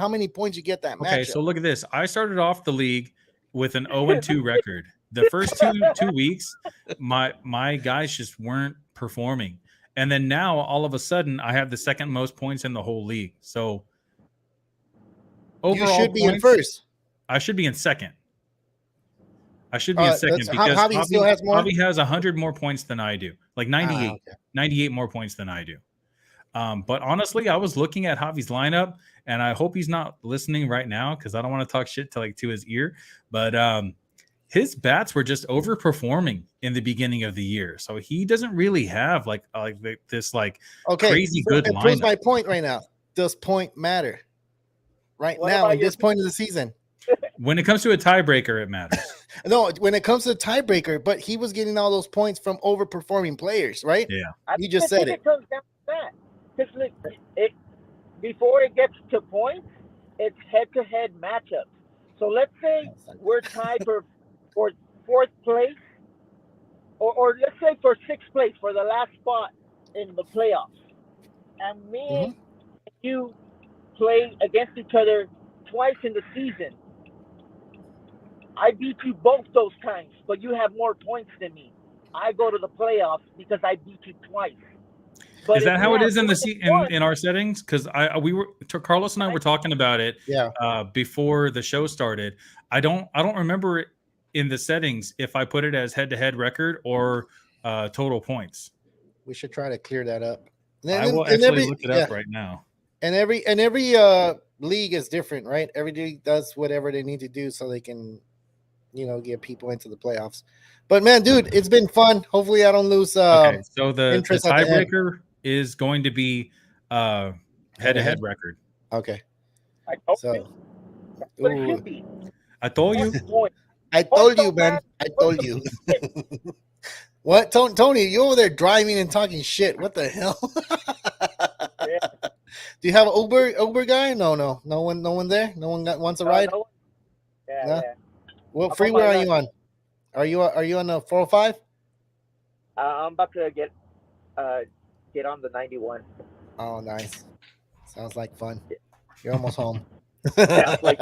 many points you get that matchup. Okay, so look at this. I started off the league with an 0-2 record. The first two weeks, my guys just weren't performing, and then now all of a sudden, I have the second most points in the whole league. So overall, you should be in first. I should be in second. I should be in second because Javi still has more. Javi has 100 more points than I do, like 98, 98 more points than I do. But honestly, I was looking at Javi's lineup, and I hope he's not listening right now because I don't want to talk shit to his ear. But his bats were just overperforming in the beginning of the year, so he doesn't really have this crazy good lineup. Proves my point right now. Does point matter? Right now, at this point of the season. When it comes to a tiebreaker, it matters. No, when it comes to the tiebreaker, but he was getting all those points from overperforming players, right? Yeah. You just said it. Comes down to that. Because before it gets to points, it's head-to-head matchups. So let's say we're tied for fourth place, or let's say for sixth place, for the last spot in the playoffs. And me and you play against each other twice in the season. I beat you both those times, but you have more points than me. I go to the playoffs because I beat you twice. But is that how it is in our settings? Because Carlos and I were talking about it before the show started. I don't remember it in the settings if I put it as head-to-head record or total points. We should try to clear that up. I will actually look it up right now. And every league is different, right? Every league does whatever they need to do so they can, get people into the playoffs. But man, dude, it's been fun. Hopefully, I don't lose. Okay, so the tiebreaker is going to be head-to-head record. Okay. I told you. I told you. I told you, man. I told you. What, Tony? You over there driving and talking shit? What the hell? Yeah. Do you have an Uber guy? No one there. No one wants a ride. No, yeah, No? yeah. What I'm on freeway my are you on? Are you on the 405? I'm about to get on the 91. Oh, nice. Sounds like fun. You're almost home. Sounds like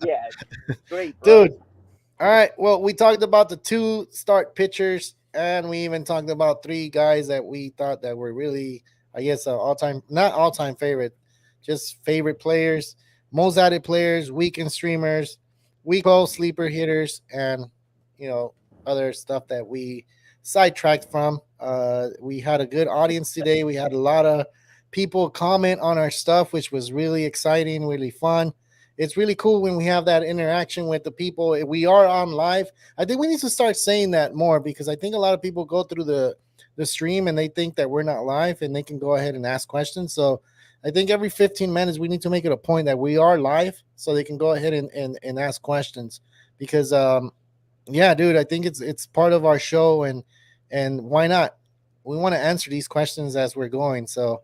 yeah, great, bro. Dude. All right. Well, we talked about the 2 start pitchers, and we even talked about 3 guys that we thought that were really, I guess, not all-time favorite, just favorite players, most added players, weekend streamers, week 12 sleeper hitters, and other stuff that we sidetracked from. We had a good audience today. We had a lot of people comment on our stuff, which was really exciting, really fun. It's really cool when we have that interaction with the people. We are on live. I think we need to start saying that more, because I think a lot of people go through the stream and they think that we're not live and they can go ahead and ask questions. So I think every 15 minutes we need to make it a point that we are live so they can go ahead and ask questions, because yeah, dude, I think it's part of our show, and why not? We want to answer these questions as we're going. So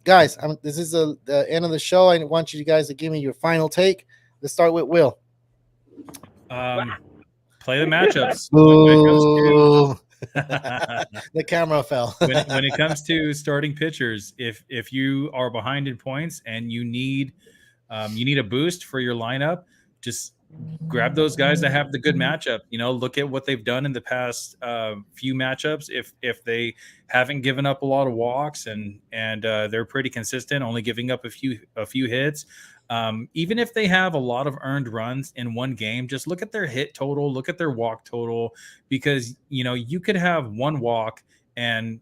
guys, this is the end of the show. I want you guys to give me your final take. Let's start with Will. Play the matchups. Ooh. The camera fell. when it comes to starting pitchers, if you are behind in points and you need a boost for your lineup, just grab those guys that have the good matchup. Look at what they've done in the past few matchups. If they haven't given up a lot of walks and they're pretty consistent, only giving up a few hits. Even if they have a lot of earned runs in one game, just look at their hit total, look at their walk total, because you could have 1 walk and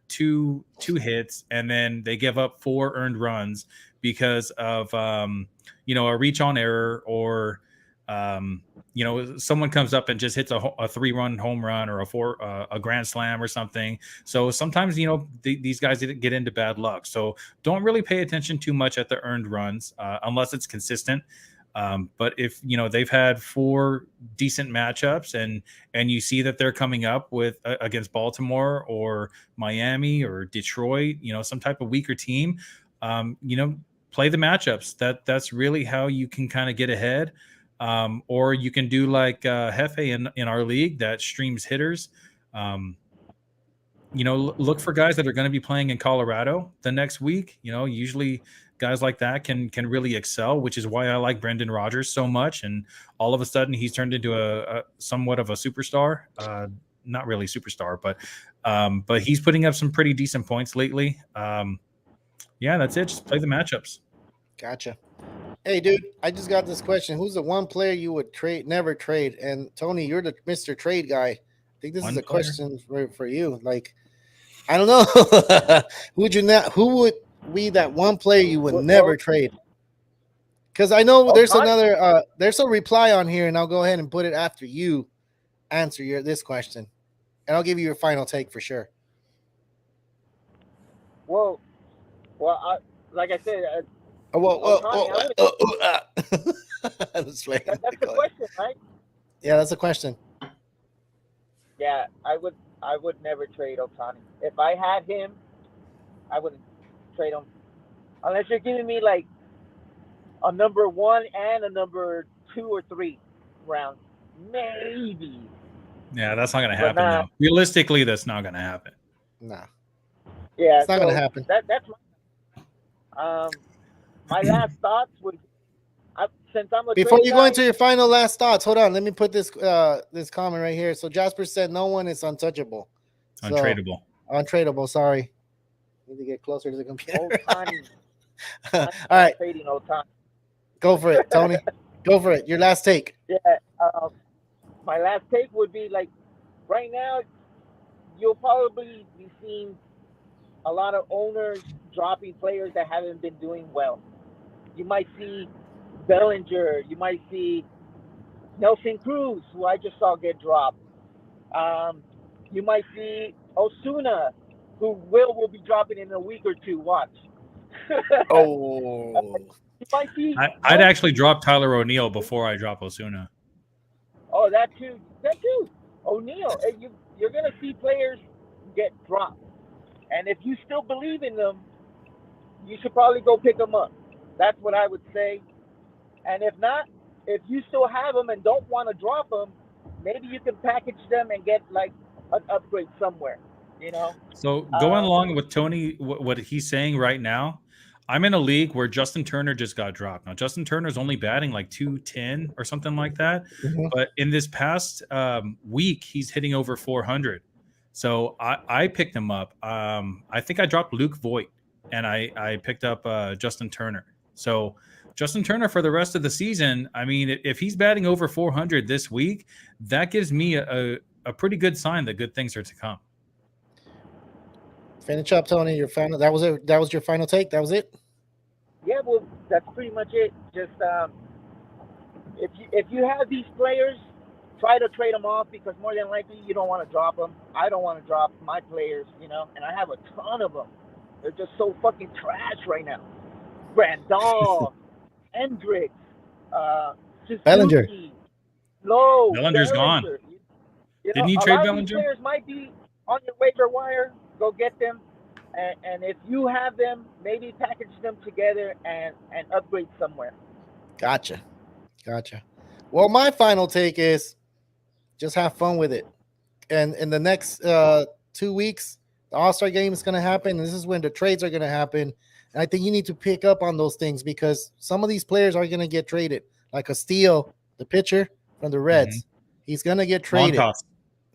two hits, and then they give up 4 earned runs because of a reach on error, or someone comes up and just hits a 3-run home run, or a grand slam or something. So sometimes, these guys get into bad luck. So don't really pay attention too much at the earned runs unless it's consistent. But if, they've had 4 decent matchups and you see that they're coming up with against Baltimore or Miami or Detroit, some type of weaker team, play the matchups. That's really how you can kind of get ahead. Or you can do like Hefe in our league that streams hitters. Look for guys that are going to be playing in Colorado the next week. Usually guys like that can really excel, which is why I like Brendan Rodgers so much. And all of a sudden he's turned into a somewhat of a superstar. Not really superstar, but he's putting up some pretty decent points lately. Yeah, that's it. Just play the matchups. Gotcha. Hey, dude, I just got this question. Who's the one player you would never trade? And Tony, you're the Mr. Trade guy. I think this is a question for you. Like, I don't know. Who would be that one player you would never trade? Because I know there's there's a reply on here, and I'll go ahead and put it after you answer this question. And I'll give you your final take for sure. Well, like I said, That's right. That's the question, right? Yeah, that's a question. Yeah, I would never trade Ohtani. If I had him, I wouldn't trade him unless you're giving me like a number 1 and a number 2 or 3 rounds, maybe. Yeah, that's not going to happen. No. Realistically, that's not going to happen. Nah. Yeah, it's not going to happen. That's my last thoughts would. Since I'm a before you go into your final last thoughts, hold on. Let me put this comment right here. So Jasper said no one is untouchable. Untradeable. Untradeable. Sorry. Need to get closer to the computer. Ohtani. All right. Trading Ohtani. Go for it, Tony. Go for it. Your last take. Yeah. My last take would be like, right now, you'll probably be seeing a lot of owners dropping players that haven't been doing well. You might see Bellinger. You might see Nelson Cruz, who I just saw get dropped. You might see Osuna, who will be dropping in a week or 2. Watch. Oh. You might see. I'd actually drop Tyler O'Neill before I drop Osuna. Oh, that too. O'Neill. you're gonna see players get dropped, and if you still believe in them, you should probably go pick them up. That's what I would say. And if not, if you still have them and don't want to drop them, maybe you can package them and get like an upgrade somewhere. You know. So going along with Tony, what he's saying right now, I'm in a league where Justin Turner just got dropped. Now, Justin Turner's only batting like 210 or something like that. Mhm. But in this past week, he's hitting over 400. So I picked him up. I think I dropped Luke Voigt, and I picked up Justin Turner. So Justin Turner for the rest of the season, I mean, if he's batting over 400 this week, that gives me a pretty good sign that good things are to come. Finish up, Tony. Your final. That was it. That was your final take. That was it. Yeah, well, that's pretty much it. Just if you have these players, try to trade them off because more than likely you don't want to drop them. I don't want to drop my players, you know, and I have a ton of them. They're just so fucking trash right now. Grandal, Hendricks, Bellinger. Suzuki, Lowe, Bellinger's gone. You Didn't he a trade lot of Bellinger? these players might be on your waiver wire. Go get them. And if you have them, maybe package them together and upgrade somewhere. Gotcha. Well, my final take is just have fun with it. And in the next 2 weeks, the All-Star game is going to happen. And this is when the trades are going to happen. And I think you need to pick up on those things because some of these players are going to get traded. Like Castillo, the pitcher from the Reds. He's going to get traded.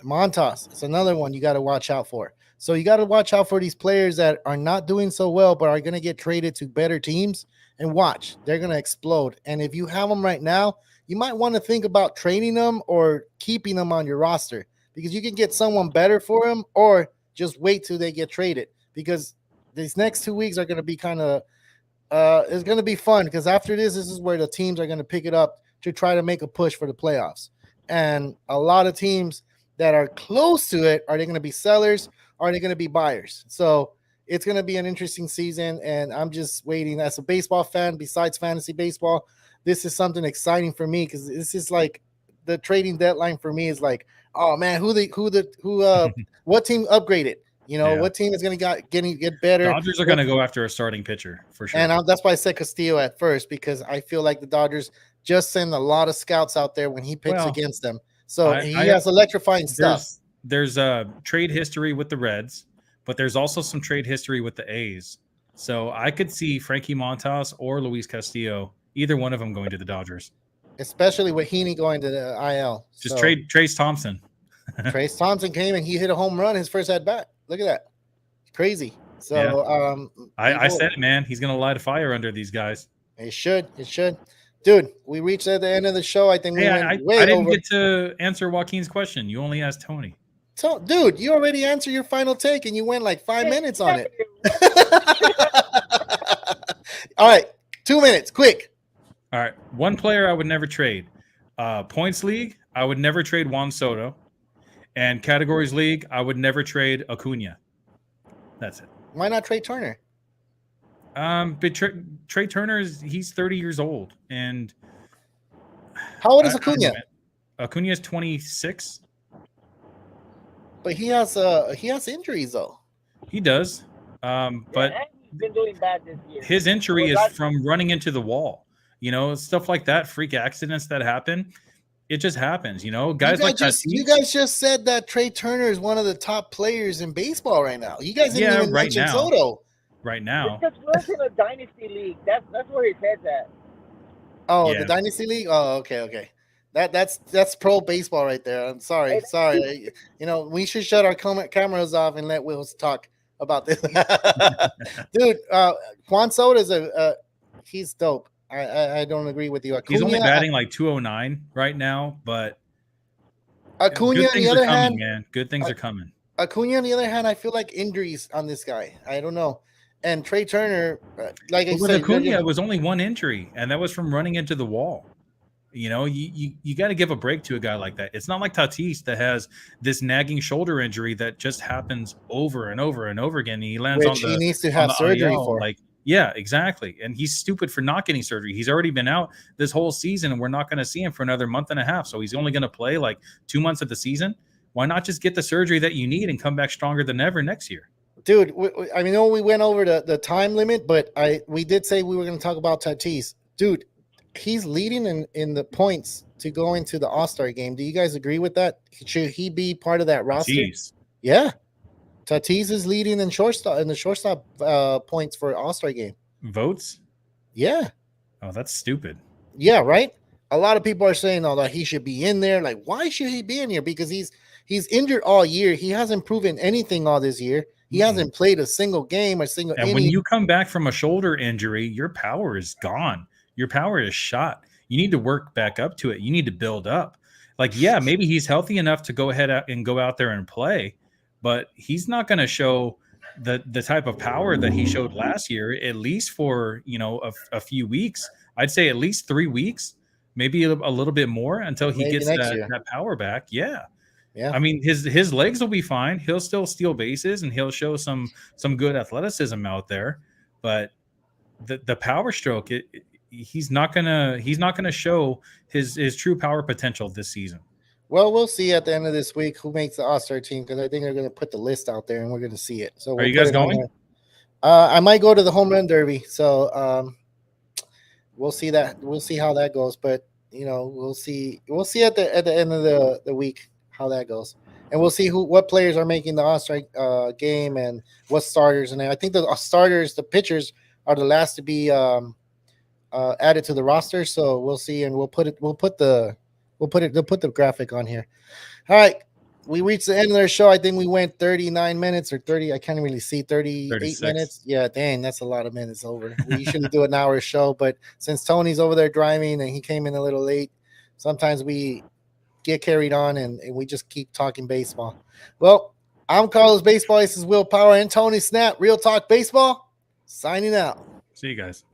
Montas. It's another one you got to watch out for. So you got to watch out for these players that are not doing so well, but are going to get traded to better teams. And watch, they're going to explode. And if you have them right now, you might want to think about trading them or keeping them on your roster because you can get someone better for them or just wait till they get traded because these next 2 weeks are going to be kind of it's going to be fun because after this is where the teams are going to pick it up to try to make a push for the playoffs. And a lot of teams that are close to it, are they going to be sellers? Are they going to be buyers? So it's going to be an interesting season, and I'm just waiting. As a baseball fan, besides fantasy baseball, this is something exciting for me because this is like the trading deadline for me is like, oh man, what team upgraded? You know, what team is going to get better? Dodgers are going to go after a starting pitcher for sure. And that's why I said Castillo at first because I feel like the Dodgers just send a lot of scouts out there when he picks against them. So he has electrifying stuff. There's a trade history with the Reds, but there's also some trade history with the A's. So I could see Frankie Montas or Luis Castillo, either one of them going to the Dodgers. Especially with Heaney going to the IL. Just trade Trace Thompson. Trace Thompson came and he hit a home run his first at bat. Look at that. Crazy. So I said it, man. He's going to light a fire under these guys. It should. Dude, we reached at the end of the show. I think we went way I didn't over. get to answer Joaquin's question. You only asked Tony. So, dude, you already answered your final take and you went like 5 minutes on it. All right, 2 minutes, quick. All right, one player I would never trade. Points league, I would never trade Juan Soto. And categories league, I would never trade Acuna. That's it. Why not trade Turner? But Trey Turner he's 30 years old, and how old is Acuna? Acuna is 26. But he has injuries though. He does, but he's been doing bad this year. His injury is from running into the wall. You know, stuff like that, freak accidents that happen. It just happens, you know. Guys like that. You guys just said that Trey Turner is one of the top players in baseball right now. You guys didn't even mention Soto. Right now, because we're in a dynasty league. That's where his head's at. Oh, the dynasty league. Oh, okay. That's pro baseball right there. I'm sorry. You know, we should shut our cameras off and let Wills talk about this. Dude, Juan Soto is he's dope. I don't agree with you. Acuna, he's only batting like 209 right now, but Acuna good on things the other are coming, hand, man. Good things are coming. Acuna on the other hand, I feel like injuries on this guy. I don't know. And Trey Turner, like I said, Acuna was only one injury, and that was from running into the wall. You know, you got to give a break to a guy like that. It's not like Tatis that has this nagging shoulder injury that just happens over and over and over again. And he lands he needs to have surgery for. Like, yeah, exactly. And he's stupid for not getting surgery. He's already been out this whole season, and we're not going to see him for another month and a half. So he's only going to play like 2 months of the season. Why not just get the surgery that you need and come back stronger than ever next year? Dude, I know we went over the time limit, but we did say we were going to talk about Tatis. Dude, he's leading in the points to go into the All-Star game. Do you guys agree with that? Should he be part of that roster? Jeez. Yeah. Tatis is leading in the shortstop points for All-Star game. Votes? Yeah. Oh, that's stupid. Yeah, right? A lot of people are saying, that he should be in there. Like, why should he be in here? Because he's injured all year. He hasn't proven anything all this year. He hasn't played a single game or single And inning. when you come back from a shoulder injury, your power is gone. Your power is shot. You need to work back up to it. You need to build up. Like, yeah, maybe he's healthy enough to go ahead and go out there and play, but he's not going to show the type of power that he showed last year, at least for, a few weeks. I'd say at least 3 weeks, maybe a little bit more until he Maybe gets that power back. Yeah. Yeah. I mean, his legs will be fine. He'll still steal bases and he'll show some good athleticism out there, but the power stroke, he's not gonna show his true power potential this season. Well, we'll see at the end of this week who makes the All-Star team, because I think they're going to put the list out there and we're going to see it. So are you guys going? I might go to the home run derby. So we'll see that. We'll see how that goes. But we'll see. We'll see at the end of the week how that goes, and we'll see what players are making the All-Star game and what starters. And I think the starters, the pitchers, are the last to be added to the roster. So we'll see, and we'll put the graphic on here. All right, we reached the end of their show. I think we went 39 minutes or 30. I can't really see 38 36 minutes. Yeah, dang, that's a lot of minutes over. We shouldn't do an hour show, but since Tony's over there driving and he came in a little late, sometimes we get carried on and we just keep talking baseball. Well, I'm Carlos Baseball. This is Will Power and Tony Snap. Real Talk Baseball. Signing out. See you guys.